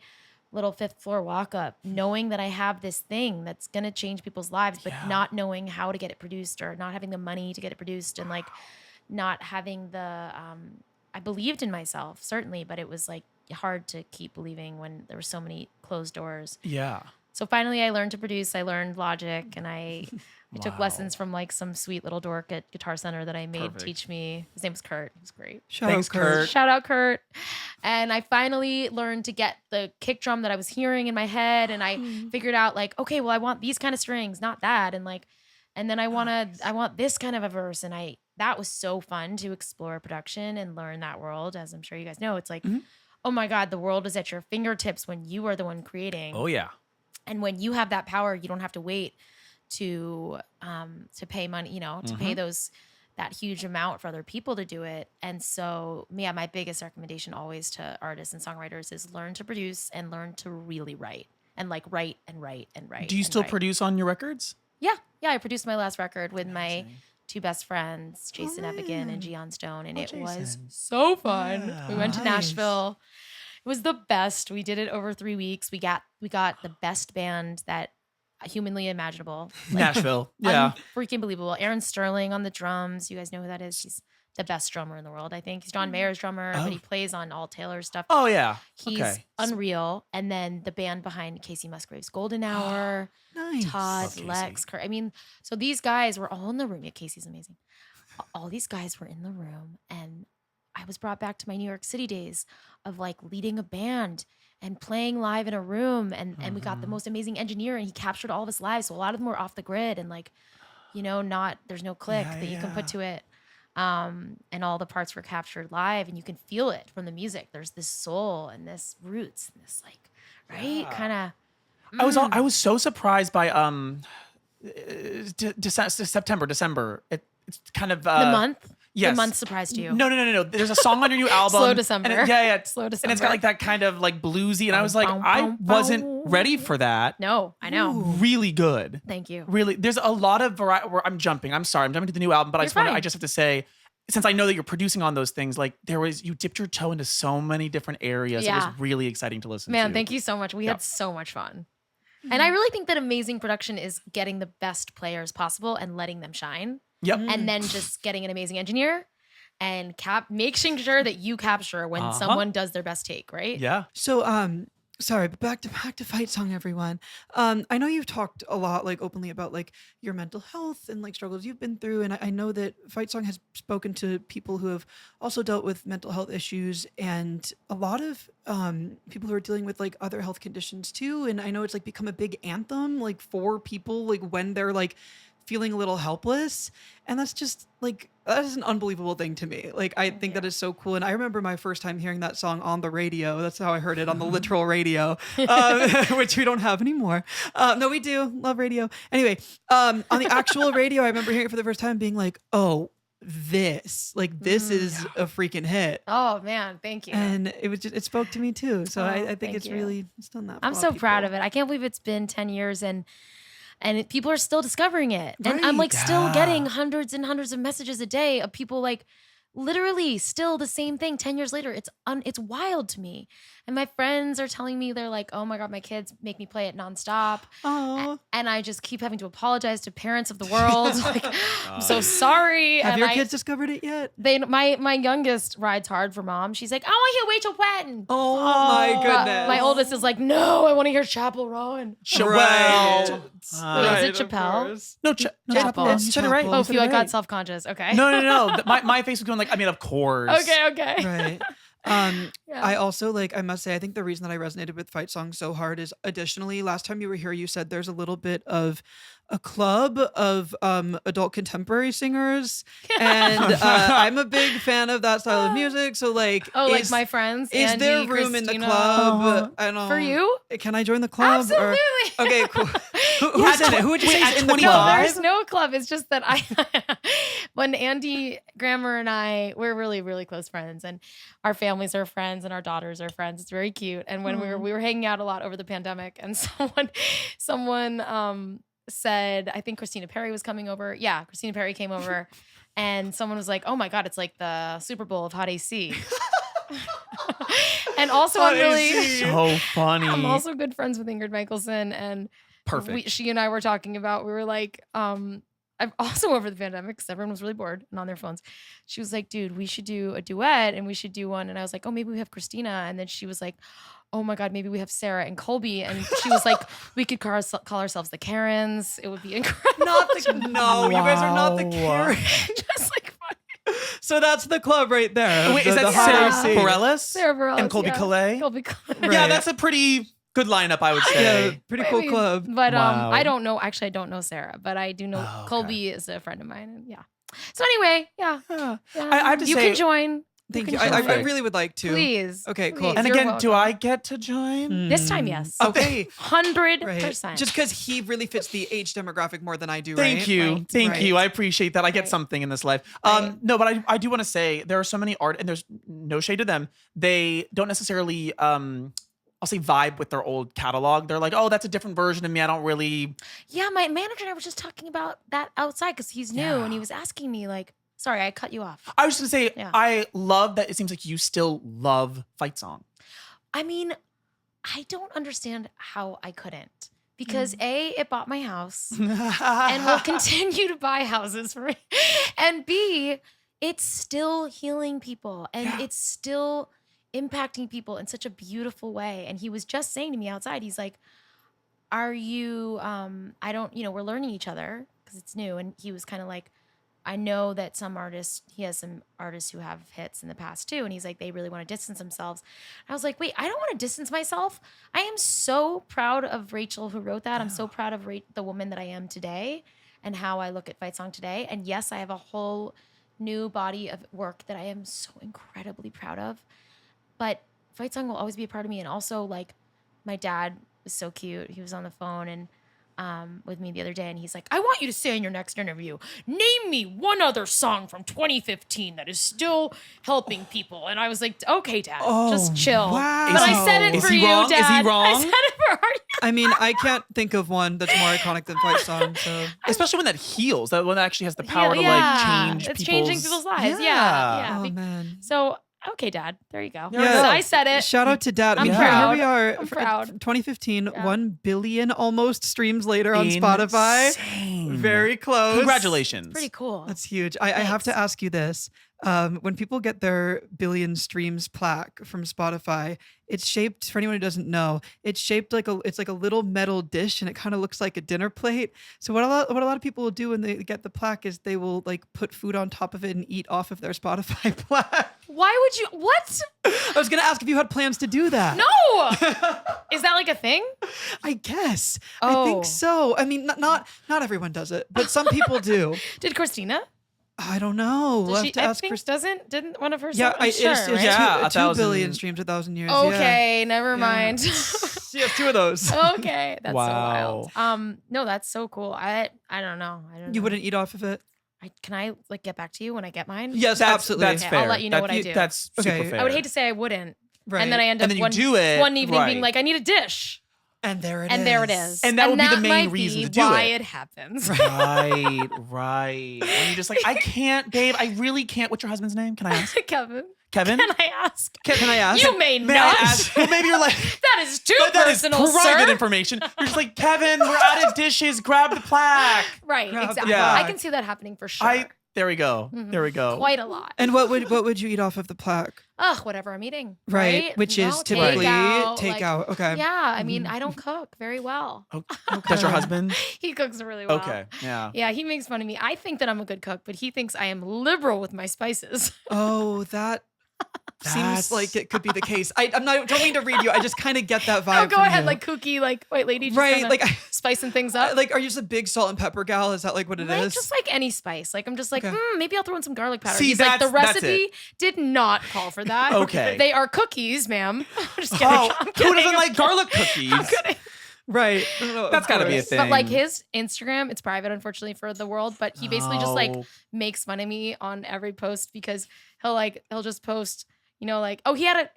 Speaker 1: little 5th floor walk up, knowing that I have this thing that's going to change people's lives, but not knowing how to get it produced or not having the money to get it produced and like not having the, I believed in myself certainly, but it was like hard to keep believing when there were so many closed doors.
Speaker 3: Yeah.
Speaker 1: So finally I learned to produce. I learned Logic and I took
Speaker 3: Wow.
Speaker 1: lessons from like some sweet little dork at Guitar Center that I made
Speaker 3: Perfect.
Speaker 1: teach me. His name was Kurt. He was great.
Speaker 3: Thanks, Kurt.
Speaker 1: Shout out Kurt. And I finally learned to get the kick drum that I was hearing in my head. And I figured out like, okay, well, I want these kind of strings, not that. And like, and then I want this kind of a verse. And that was so fun to explore production and learn that world. As I'm sure you guys know, it's like, oh my God, the world is at your fingertips when you are the one creating.
Speaker 3: Oh yeah.
Speaker 1: And when you have that power, you don't have to wait to pay money, to pay that huge amount for other people to do it. And so, yeah, my biggest recommendation always to artists and songwriters is learn to produce and learn to really write and like write and write and write.
Speaker 3: Do you
Speaker 1: and
Speaker 3: still
Speaker 1: write.
Speaker 3: produce on your records?
Speaker 1: Yeah. I produced my last record with my two best friends, Jason Evigan and Gian Stone, and it was
Speaker 3: Jason.
Speaker 1: so fun.
Speaker 3: Yeah.
Speaker 1: We went to
Speaker 2: Nice.
Speaker 1: Nashville. It was the best. We did it over 3 weeks. We got the best band that humanly imaginable.
Speaker 3: Nashville. Yeah.
Speaker 1: Freaking believable. Aaron Sterling on the drums. You guys know who that is? He's the best drummer in the world, I think. He's John Mayer's drummer, but he plays on all Taylor's stuff.
Speaker 3: Oh, yeah.
Speaker 1: He's
Speaker 3: Okay.
Speaker 1: unreal. And then the band behind Casey Musgrave's Golden Hour,
Speaker 2: Nice.
Speaker 1: Todd,
Speaker 3: Love Casey.
Speaker 1: Lex, Kurt. I mean, so these guys were all in the room. Yeah, Casey's amazing. All these guys were in the room, and I was brought back to my New York City days of like leading a band and playing live in a room, and we got the most amazing engineer, and he captured all of us live. So a lot of them were off the grid and like, there's no click that you can put to it. And all the parts were captured live, and you can feel it from the music. There's this soul and this roots and this like, right? Kind of.
Speaker 3: I was so surprised by December. It's kind of
Speaker 1: The month?
Speaker 3: Yes.
Speaker 1: The month surprised you.
Speaker 3: No. There's a song on your new album.
Speaker 1: Slow December.
Speaker 3: Yeah.
Speaker 1: Slow
Speaker 3: And it's
Speaker 1: December.
Speaker 3: got like that kind of like bluesy, and I was like,
Speaker 1: Bum,
Speaker 3: I
Speaker 1: bum,
Speaker 3: wasn't
Speaker 1: bum.
Speaker 3: ready for that.
Speaker 1: No, I know.
Speaker 3: Really good.
Speaker 1: Thank you.
Speaker 3: Really, there's a lot of variety. I'm jumping. I'm sorry. I'm jumping to the new album, but
Speaker 1: You're fine.
Speaker 3: I just have to say, since I know that you're producing on those things, like you dipped your toe into so many different areas. It
Speaker 1: Yeah.
Speaker 3: was really exciting to listen to.
Speaker 1: Man, thank you so much. We had so much fun. And I really think that amazing production is getting the best players possible and letting them shine.
Speaker 3: Yep.
Speaker 1: And then just getting an amazing engineer and making sure that you capture when someone does their best take, right?
Speaker 3: Yeah.
Speaker 2: So, sorry, but back to Fight Song, everyone. I know you've talked a lot, like openly about like your mental health and like struggles you've been through, and I know that Fight Song has spoken to people who have also dealt with mental health issues, and a lot of people who are dealing with like other health conditions too. And I know it's like become a big anthem, like for people, like when they're like feeling a little helpless, and that's just like that is an unbelievable thing to me. Like I think that is so cool, and I remember my first time hearing that song on the radio. That's how I heard it, on the literal radio, which we don't have anymore. No, we do love radio. Anyway, on the actual radio, I remember hearing it for the first time, being like, "Oh, this is a freaking hit."
Speaker 1: Oh man, thank you.
Speaker 2: And it spoke to me too. So I think
Speaker 1: thank
Speaker 2: it's
Speaker 1: you.
Speaker 2: really it's done that. For
Speaker 1: I'm
Speaker 2: a lot
Speaker 1: so
Speaker 2: of
Speaker 1: proud
Speaker 2: people.
Speaker 1: of it. I can't believe it's been 10 years and people are still discovering it. And I'm like
Speaker 3: Right.
Speaker 1: still
Speaker 3: Yeah.
Speaker 1: getting hundreds and hundreds of messages a day of people like literally still the same thing 10 years later. It's wild to me. And my friends are telling me, they're like, "Oh my God, my kids make me play it nonstop."
Speaker 2: Aw.
Speaker 1: And I just keep having to apologize to parents of the world. Like, I'm so sorry.
Speaker 2: Have
Speaker 1: And
Speaker 2: your kids discovered it yet?
Speaker 1: my youngest rides hard for mom. She's like, "I want to hear Rachel Platten."
Speaker 2: Oh my
Speaker 1: But
Speaker 2: goodness.
Speaker 1: my oldest is like, "No, I want to hear Chapel Rowan."
Speaker 3: Right.
Speaker 1: Wait, is it Chappelle?
Speaker 3: No,
Speaker 1: Chapel.
Speaker 3: You said it right.
Speaker 2: Chapel.
Speaker 1: Oh,
Speaker 3: You said
Speaker 1: phew,
Speaker 3: it
Speaker 1: I got
Speaker 3: right.
Speaker 1: self-conscious. Okay.
Speaker 3: No. My face was going like, I mean, of course.
Speaker 1: Okay.
Speaker 2: Right.
Speaker 1: Yeah.
Speaker 2: I also I must say, I think the reason that I resonated with Fight Song so hard is additionally, last time you were here, you said there's a little bit of a club of adult contemporary singers. And I'm a big fan of that style of music. So like,
Speaker 1: like my friends.
Speaker 2: is
Speaker 1: Andy,
Speaker 2: there room in the
Speaker 1: Christina.
Speaker 2: club? I don't
Speaker 1: For you?
Speaker 2: Can I join the club?
Speaker 1: Absolutely.
Speaker 2: Okay, cool. Who's in it? Who would you
Speaker 3: Wait,
Speaker 2: say
Speaker 3: at
Speaker 2: is in the
Speaker 3: 25?
Speaker 2: club?
Speaker 1: There's no club. It's just that when Andy Grammer and I, we're really, really close friends, and our families are friends and our daughters are friends. It's very cute. And when we were hanging out a lot over the pandemic, and someone said, I think Christina Perry was coming over. Yeah, Christina Perry came over, and someone was like, "Oh my God, it's like the Super Bowl of Hot AC." And also,
Speaker 2: Hot
Speaker 1: I'm really.
Speaker 2: AC.
Speaker 3: So funny.
Speaker 1: I'm also good friends with Ingrid Michaelson, and
Speaker 3: Perfect.
Speaker 1: she and I were talking about, we were like, I've also over the pandemic, because everyone was really bored and on their phones. She was like, "Dude, we should do a duet and we should do one." And I was like, "Oh, maybe we have Christina." And then she was like, "Oh my God, maybe we have Sarah and Colby." And she was like, "We could call ourselves the Karens. It would be incredible."
Speaker 2: No, you guys are not the
Speaker 3: Wow.
Speaker 2: Karen.
Speaker 1: Just like funny.
Speaker 2: So that's the club right there.
Speaker 3: Wait,
Speaker 2: the,
Speaker 3: is that
Speaker 2: the Hot
Speaker 3: Sarah
Speaker 2: AC.
Speaker 3: Bareilles?
Speaker 1: Sarah Bareilles,
Speaker 3: And Colby
Speaker 1: yeah.
Speaker 3: Calais?
Speaker 1: Colby Calais.
Speaker 2: Right.
Speaker 3: Yeah, that's a pretty good lineup, I would say.
Speaker 2: Yeah, pretty cool
Speaker 1: Maybe.
Speaker 2: club.
Speaker 1: But
Speaker 3: Wow.
Speaker 1: I don't know. Actually, I don't know Sarah, but I do know
Speaker 3: Oh, okay.
Speaker 1: Colby is a friend of mine. And yeah. So anyway, yeah.
Speaker 2: Yeah.
Speaker 1: Yeah.
Speaker 3: I have to
Speaker 1: you
Speaker 3: say-
Speaker 1: can join.
Speaker 2: Thank
Speaker 1: can
Speaker 2: you. I
Speaker 3: join.
Speaker 2: really would like to.
Speaker 1: Please.
Speaker 2: Okay, cool.
Speaker 1: please,
Speaker 3: And
Speaker 1: you're
Speaker 3: again, do
Speaker 1: welcome.
Speaker 3: I get to join?
Speaker 1: This time, yes.
Speaker 2: Okay.
Speaker 1: 100%.
Speaker 2: Right. Just because he really fits the age demographic more than I do,
Speaker 3: Thank
Speaker 2: right?
Speaker 3: you.
Speaker 1: Right.
Speaker 3: Thank
Speaker 2: Right.
Speaker 3: you. I appreciate that. I get
Speaker 1: Right.
Speaker 3: something in this life.
Speaker 1: Right.
Speaker 3: No, but I do want to say there are so many art, and there's no shade to them. They don't necessarily I'll say vibe with their old catalog. They're like, oh, that's a different version of me. I don't really.
Speaker 1: Yeah, my manager and I were just talking about that outside because he's new and he
Speaker 3: Yeah.
Speaker 1: was asking me like, sorry, I cut you off.
Speaker 3: I was just gonna say,
Speaker 1: Yeah.
Speaker 3: I love that it seems like you still love fight song.
Speaker 1: I mean, I don't understand how I couldn't because A, it bought my house and will continue to buy houses for me. And B, it's still healing people and
Speaker 3: Yeah.
Speaker 1: it's still impacting people in such a beautiful way. And he was just saying to me outside, he's like, are you, I don't, we're learning each other because it's new. And he was kind of like, I know that he has some artists who have hits in the past too. And he's like, they really want to distance themselves. And I was like, wait, I don't want to distance myself. I am so proud of Rachel who wrote that. I'm so proud of the woman that I am today and how I look at Fight Song today. And yes, I have a whole new body of work that I am so incredibly proud of. But Fight Song will always be a part of me. And also, like, my dad was so cute. He was on the phone and with me the other day, and he's like, I want you to say in your next interview, name me one other song from 2015 that is still helping people. And I was like, okay, Dad, just chill.
Speaker 2: wow.
Speaker 1: But I said it
Speaker 3: Is
Speaker 1: for
Speaker 3: he
Speaker 1: you,
Speaker 3: wrong? Is he
Speaker 1: Dad.
Speaker 3: wrong?
Speaker 1: I said it for her.
Speaker 2: I mean, I can't think of one that's more iconic than Fight Song. So
Speaker 3: Especially when that heals. That one that actually has the power to
Speaker 1: Yeah,
Speaker 3: like change
Speaker 1: it's
Speaker 3: people's
Speaker 1: changing people's lives. Yeah.
Speaker 2: oh man.
Speaker 1: So, okay, Dad, there you go.
Speaker 3: There we go.
Speaker 1: I said it.
Speaker 2: Shout out to Dad. I
Speaker 1: I'm
Speaker 2: mean,
Speaker 1: proud.
Speaker 2: here we are.
Speaker 1: I'm proud.
Speaker 2: 2015,
Speaker 1: Yeah.
Speaker 2: 1 billion almost streams later on Spotify.
Speaker 3: Insane.
Speaker 2: Very close.
Speaker 3: Congratulations.
Speaker 1: Pretty cool.
Speaker 2: That's huge. I have to ask you this. When people get their billion streams plaque from Spotify, it's shaped, for anyone who doesn't know, it's shaped like it's like a little metal dish and it kind of looks like a dinner plate. So what a lot of people will do when they get the plaque is they will like put food on top of it and eat off of their Spotify plaque.
Speaker 1: Why would you? What?
Speaker 2: I was going to ask if you had plans to do that.
Speaker 1: No. Is that like a thing?
Speaker 2: I guess. I
Speaker 1: Oh.
Speaker 2: think so. I mean, not everyone does it, but some people do.
Speaker 1: Did Christina?
Speaker 2: I don't know. We'll have to
Speaker 1: I
Speaker 2: ask
Speaker 1: think
Speaker 2: Christina.
Speaker 1: didn't one of her
Speaker 2: Yeah,
Speaker 1: songs? I'm sure,
Speaker 2: it's
Speaker 1: right?
Speaker 3: Yeah,
Speaker 2: 2
Speaker 3: 1,000.
Speaker 2: billion streams, 1,000 years.
Speaker 1: Okay, never mind.
Speaker 2: Yeah, 2 of those.
Speaker 1: Okay, that's
Speaker 3: Wow.
Speaker 1: so wild. No, that's so cool. I don't know. I don't know.
Speaker 2: You wouldn't eat off of it?
Speaker 1: Can I like get back to you when I get mine?
Speaker 2: Yes, absolutely.
Speaker 3: That's
Speaker 1: Okay,
Speaker 3: fair.
Speaker 1: I'll let you know what I do.
Speaker 3: That's
Speaker 2: Okay.
Speaker 3: super fair.
Speaker 1: I would hate to say I wouldn't,
Speaker 2: Right.
Speaker 1: and then I end
Speaker 3: And
Speaker 1: up
Speaker 3: then you
Speaker 1: one,
Speaker 3: do it,
Speaker 1: one evening being
Speaker 3: right.
Speaker 1: like, I need a dish,
Speaker 2: And there it is.
Speaker 1: and there it is,
Speaker 3: And that would be the main
Speaker 1: might
Speaker 3: reason
Speaker 1: be
Speaker 3: to do
Speaker 1: why
Speaker 3: it.
Speaker 1: it happens.
Speaker 3: Right, right. And you're just like, I can't, babe. I really can't. What's your husband's name? Can I ask?
Speaker 1: Kevin,
Speaker 3: Kevin?
Speaker 1: can I ask?
Speaker 2: Can I ask?
Speaker 1: You may
Speaker 3: May
Speaker 1: not.
Speaker 3: I ask? Well, maybe you're like,
Speaker 1: That is too
Speaker 3: that is
Speaker 1: personal,
Speaker 3: private
Speaker 1: sir.
Speaker 3: information. You're just like, Kevin, we're out of dishes. Grab the plaque.
Speaker 1: Right,
Speaker 2: Grab the
Speaker 1: exactly.
Speaker 3: Yeah.
Speaker 1: I can see that happening for sure.
Speaker 3: There we go. There we go.
Speaker 1: Quite a lot.
Speaker 2: And what would you eat off of the plaque?
Speaker 1: Ugh, whatever I'm eating.
Speaker 2: Right, which
Speaker 1: You
Speaker 2: is
Speaker 1: know,
Speaker 2: typically
Speaker 1: takeout,
Speaker 2: takeout. Okay.
Speaker 1: Yeah, I mean, I don't cook very well.
Speaker 3: That's your husband?
Speaker 1: He cooks really well.
Speaker 3: Okay. Yeah.
Speaker 1: Yeah, he makes fun of me. I think that I'm a good cook, but he thinks I am liberal with my spices.
Speaker 2: Oh, that
Speaker 3: That's-
Speaker 2: seems like it could be the case. I'm not don't mean to read you. I just kind of get that vibe.
Speaker 1: Oh, go
Speaker 2: from
Speaker 1: ahead,
Speaker 2: you.
Speaker 1: like kooky, like white lady, just
Speaker 2: Right,
Speaker 1: kinda
Speaker 2: like
Speaker 1: spicing things up.
Speaker 2: like are you just a big salt and pepper gal? Is that like what it is?
Speaker 1: Like, just like any spice. Like I'm just like,
Speaker 2: Okay.
Speaker 1: maybe I'll throw in some garlic powder.
Speaker 3: See,
Speaker 1: He's like, the
Speaker 3: that's
Speaker 1: recipe did not call for that.
Speaker 3: Okay.
Speaker 1: They are cookies, ma'am. I'm just kidding.
Speaker 3: Oh,
Speaker 1: I'm
Speaker 3: who
Speaker 1: kidding.
Speaker 3: doesn't like garlic cookies?
Speaker 1: I'm kidding.
Speaker 2: Right. No,
Speaker 3: That's
Speaker 2: of
Speaker 3: gotta be a
Speaker 2: course.
Speaker 3: thing.
Speaker 1: But like his Instagram, it's private, unfortunately, for the world. But he basically just like
Speaker 3: Oh.
Speaker 1: makes fun of me on every post because he'll just post, like,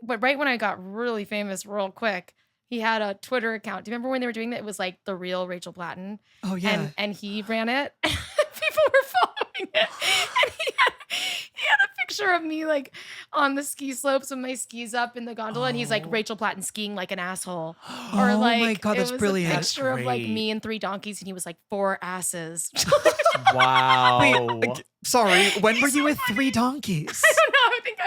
Speaker 1: but right when I got really famous real quick, he had a Twitter account. Do you remember when they were doing that? It was like the real Rachel Platten.
Speaker 2: Oh yeah.
Speaker 1: And he ran it. People were following it. And he had a picture of me like on the ski slopes with my skis up in the gondola. And he's like Rachel Platten skiing like an asshole. Or
Speaker 2: Oh
Speaker 1: like
Speaker 2: my God,
Speaker 1: it
Speaker 2: that's
Speaker 1: was
Speaker 2: brilliant.
Speaker 1: a
Speaker 3: That's
Speaker 1: picture of like
Speaker 3: great.
Speaker 1: me and 3 donkeys, and he was like 4 asses.
Speaker 3: Wow.
Speaker 2: Sorry. When were you with 3 donkeys?
Speaker 1: I don't know. I think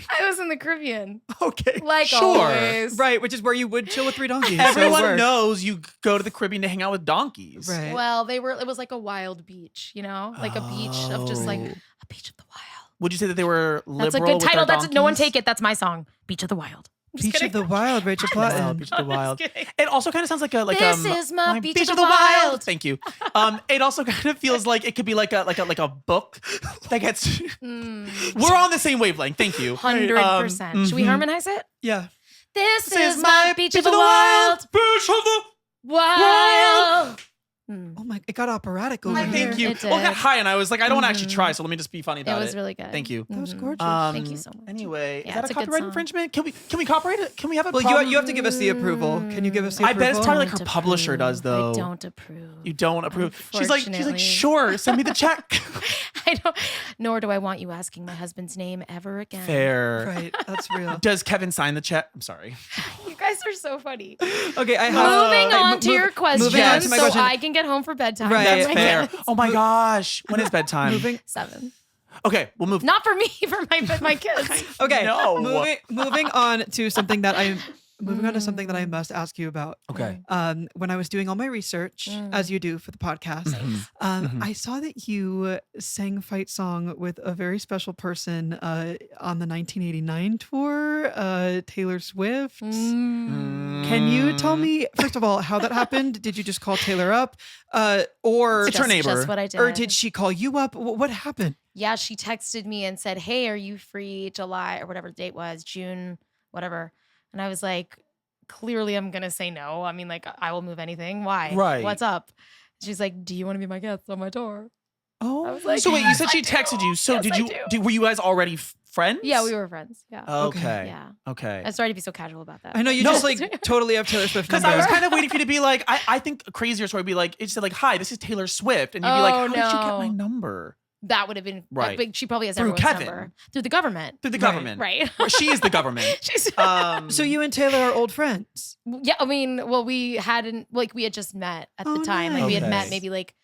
Speaker 1: I was in the Caribbean.
Speaker 2: Okay.
Speaker 1: Like
Speaker 3: Sure.
Speaker 1: always.
Speaker 2: Right, which is where you would chill with 3 donkeys. so it
Speaker 3: Everyone
Speaker 2: worked.
Speaker 3: knows you go to the Caribbean to hang out with donkeys.
Speaker 2: Right.
Speaker 1: Well, it was like a wild beach, like a beach of just like
Speaker 3: Oh.
Speaker 1: a beach of the wild.
Speaker 3: Would you say that they were liberal
Speaker 1: That's a good
Speaker 3: with
Speaker 1: title.
Speaker 3: their
Speaker 1: That's no one
Speaker 3: donkeys?
Speaker 1: take it. That's my song. Beach of the Wild.
Speaker 2: Beach of the Wild, Rachel Platten.
Speaker 3: Beach of the Wild.
Speaker 1: Just kidding.
Speaker 3: It also kind of sounds like
Speaker 1: This is my Beach of the Wild.
Speaker 3: Thank you. It also kind of feels like it could be like a book that gets. We're on the same wavelength. Thank you.
Speaker 1: 100%. Should we harmonize it?
Speaker 2: Yeah.
Speaker 1: This is my Beach of the Wild.
Speaker 3: Beach of the
Speaker 1: Wild.
Speaker 2: Oh my, it got operatic over here.
Speaker 3: Thank you.
Speaker 1: It did.
Speaker 3: Well, it got high, and I was like, I don't want to actually try, so let me just be funny
Speaker 1: It
Speaker 3: about it.
Speaker 1: was really good.
Speaker 3: Thank you.
Speaker 2: That was
Speaker 1: Mhm.
Speaker 2: gorgeous.
Speaker 1: Thank you so much.
Speaker 3: Anyway,
Speaker 1: Yeah,
Speaker 3: is that
Speaker 1: it's
Speaker 3: a
Speaker 1: a good
Speaker 3: copyright
Speaker 1: song.
Speaker 3: infringement? Can we copyright it? Can we have it?
Speaker 2: Well, you have to give us the approval. Can you give us the
Speaker 3: I
Speaker 2: approval?
Speaker 3: bet it's probably like her
Speaker 1: Don't
Speaker 3: publisher
Speaker 1: approve.
Speaker 3: does, though.
Speaker 1: I don't approve.
Speaker 3: You don't approve. She's like,
Speaker 1: Unfortunately.
Speaker 3: sure, send me the check.
Speaker 1: I don't. Nor do I want you asking my husband's name ever again.
Speaker 3: Fair.
Speaker 2: Right, that's real.
Speaker 3: Does Kevin sign the check? I'm sorry.
Speaker 1: You guys are so funny.
Speaker 2: Okay, I have.
Speaker 1: Moving on to your question,
Speaker 2: moving on to my
Speaker 1: so
Speaker 2: question.
Speaker 1: I can get home for bedtime.
Speaker 2: Right.
Speaker 3: That's
Speaker 1: My
Speaker 3: fair.
Speaker 1: kids.
Speaker 3: Oh my gosh. When is bedtime?
Speaker 2: Moving.
Speaker 1: 7.
Speaker 3: Okay, we'll move.
Speaker 1: Not for me, for my kids.
Speaker 2: Okay,
Speaker 3: No.
Speaker 2: moving on to something that I must ask you about.
Speaker 3: Okay.
Speaker 2: When I was doing all my research, as you do for the podcast, I saw that you sang Fight Song with a very special person on the 1989 tour, Taylor Swift. Can you tell me, first of all, how that happened? Did you just call Taylor up? Or
Speaker 3: It's her neighbor.
Speaker 1: Just what I did.
Speaker 2: or did she call you up? What happened?
Speaker 1: Yeah, she texted me and said, "Hey, are you free July or whatever the date was, June, whatever?" And I was like, "Clearly, I'm gonna say no. I mean, like, I will move anything. Why?
Speaker 3: Right.
Speaker 1: What's up?" She's like, "Do you want to be my guest on my tour?"
Speaker 2: Oh,
Speaker 1: I was like,
Speaker 3: So wait, you
Speaker 1: "Yes,
Speaker 3: said
Speaker 1: I
Speaker 3: she
Speaker 1: do.
Speaker 3: texted you. So
Speaker 1: Yes,
Speaker 3: did
Speaker 1: I
Speaker 3: you?
Speaker 1: do."
Speaker 3: Were you guys already friends?
Speaker 1: Yeah, we were friends. Yeah.
Speaker 3: Okay.
Speaker 1: Yeah.
Speaker 3: Okay.
Speaker 1: I'm sorry to be so casual about that.
Speaker 2: I know you
Speaker 3: No.
Speaker 2: just like totally have Taylor Swift
Speaker 3: Because
Speaker 2: number.
Speaker 3: I was kind of waiting for you to be like, I think a crazier story would be like, it said like, "Hi, this is Taylor Swift," and you'd be like,
Speaker 1: Oh,
Speaker 3: "How did you get my
Speaker 1: no.
Speaker 3: number?"
Speaker 1: That would have been
Speaker 3: Right.
Speaker 1: But she probably has
Speaker 3: Through
Speaker 1: everyone's
Speaker 3: Kevin.
Speaker 1: number through the government.
Speaker 3: Through the government.
Speaker 1: Right.
Speaker 3: Well, she is the government.
Speaker 1: She's.
Speaker 2: So you and Taylor are old friends.
Speaker 1: Yeah, I mean, well, we hadn't we had just met at
Speaker 2: Oh,
Speaker 1: the time. Like we had
Speaker 3: nice.
Speaker 1: met maybe like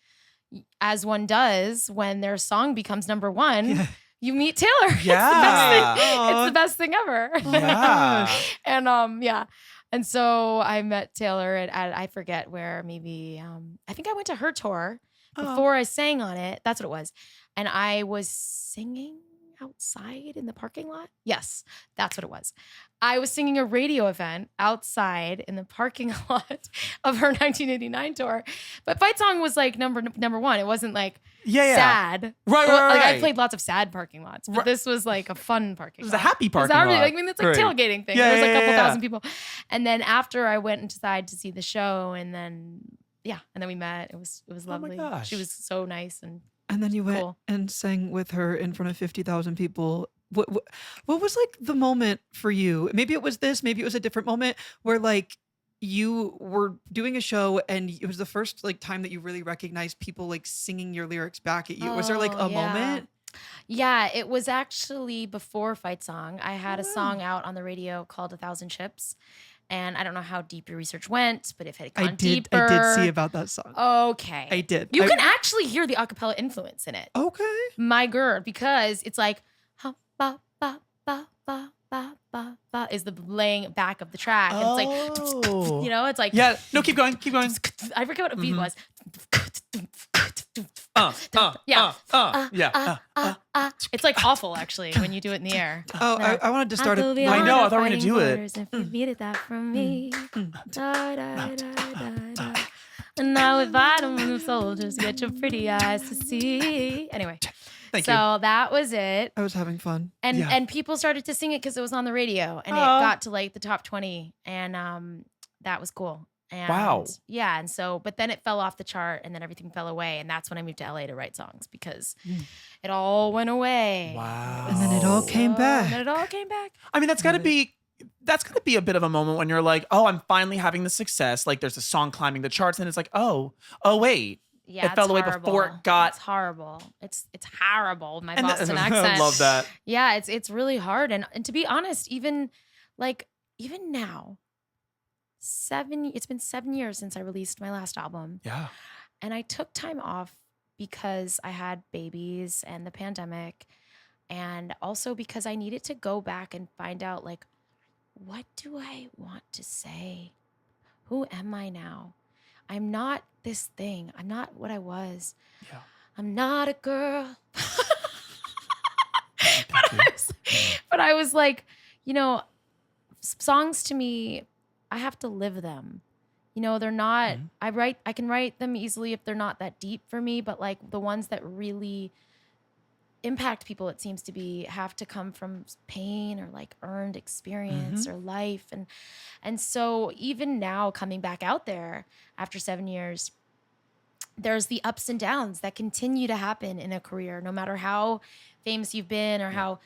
Speaker 1: as one does when their song becomes number one.
Speaker 2: Yeah.
Speaker 1: You meet Taylor.
Speaker 3: Yeah.
Speaker 1: It's the best thing ever.
Speaker 3: Yeah.
Speaker 1: And yeah. And so I met Taylor at I forget where, maybe I think I went to her tour before I sang on it. That's what it was. And I was singing outside in the parking lot. Yes, that's what it was. I was singing a radio event outside in the parking lot of her 1989 tour. But Fight Song was like number one. It wasn't like
Speaker 3: Yeah.
Speaker 1: sad.
Speaker 3: Right.
Speaker 1: Like I
Speaker 3: right.
Speaker 1: played lots of sad parking lots, but
Speaker 3: Right.
Speaker 1: this was like a fun parking
Speaker 3: It was
Speaker 1: lot.
Speaker 3: a happy
Speaker 1: It's
Speaker 3: parking
Speaker 1: not really-
Speaker 3: lot.
Speaker 1: I mean, it's like
Speaker 3: Great.
Speaker 1: tailgating thing.
Speaker 3: Yeah,
Speaker 1: There was
Speaker 3: yeah,
Speaker 1: a couple
Speaker 3: yeah,
Speaker 1: thousand people. And then after I went inside to see the show, and then we met. It was lovely.
Speaker 3: gosh.
Speaker 1: She was so nice and
Speaker 2: And then you went
Speaker 1: Cool.
Speaker 2: and sang with her in front of 50,000 people. What was like the moment for you? Maybe it was this, maybe it was a different moment where like you were doing a show and it was the first like time that you really recognized people like singing your lyrics back at you. Was there like
Speaker 1: Oh,
Speaker 2: a
Speaker 1: yeah.
Speaker 2: moment?
Speaker 1: Yeah, it was actually before Fight Song. I had a
Speaker 2: wow.
Speaker 1: song out on the radio called 1,000 Chips. And I don't know how deep your research went, but if it had gone
Speaker 2: I
Speaker 1: deeper.
Speaker 2: did see about that song.
Speaker 1: Okay.
Speaker 2: I did.
Speaker 1: You
Speaker 2: I-
Speaker 1: can actually hear the acapella influence in it.
Speaker 2: Okay.
Speaker 1: My girl, because it's like ha ba ba ba ba ba ba ba is the laying back of the track. And it's like
Speaker 3: Oh.
Speaker 1: you know, it's like
Speaker 3: Yeah. No, keep going. Keep going.
Speaker 1: I forget what a beat was.
Speaker 3: Yeah.
Speaker 1: It's like awful actually when you do it in the air.
Speaker 2: Oh,
Speaker 1: No.
Speaker 2: I wanted to start
Speaker 1: Uncle
Speaker 2: it.
Speaker 1: the
Speaker 3: I know, I thought we were gonna
Speaker 1: fighting
Speaker 3: do it.
Speaker 1: orders, If you needed that from me. Da, da, da, da, da. And now if I don't move soldiers, get your pretty eyes to see. Anyway,
Speaker 3: Thank
Speaker 1: so
Speaker 3: you.
Speaker 1: that was it.
Speaker 2: I was having fun.
Speaker 1: And
Speaker 3: Yeah.
Speaker 1: and people started to sing it because it was on the radio and it
Speaker 3: Aw.
Speaker 1: got to like the top 20 and that was cool. And
Speaker 3: Wow.
Speaker 1: yeah, and so but then it fell off the chart and then everything fell away and that's when I moved to LA to write songs because it all went away.
Speaker 3: Wow.
Speaker 2: And then it all came
Speaker 1: And
Speaker 2: back.
Speaker 1: then it all came back.
Speaker 3: I mean, that's gotta be a bit of a moment when you're like, oh, I'm finally having the success. Like there's a song climbing the charts, and it's like, oh wait.
Speaker 1: Yeah,
Speaker 3: It fell
Speaker 1: it's
Speaker 3: away
Speaker 1: horrible.
Speaker 3: before it got-
Speaker 1: It's horrible. It's horrible. My
Speaker 3: And
Speaker 1: Boston
Speaker 3: I
Speaker 1: accent.
Speaker 3: love that.
Speaker 1: Yeah, it's really hard. And to be honest, even now, it's been 7 years since I released my last album.
Speaker 3: Yeah.
Speaker 1: And I took time off because I had babies and the pandemic. And also because I needed to go back and find out like, what do I want to say? Who am I now? I'm not this thing. I'm not what I was.
Speaker 3: Yeah.
Speaker 1: I'm not a girl.
Speaker 3: Thank you.
Speaker 1: But I was like, songs to me, I have to live them. You know, they're not, I can write them easily if they're not that deep for me, but like the ones that really impact people, it seems to be, have to come from pain or like earned experience or life. And so even now coming back out there after 7 years, there's the ups and downs that continue to happen in a career, no matter how famous you've been or how,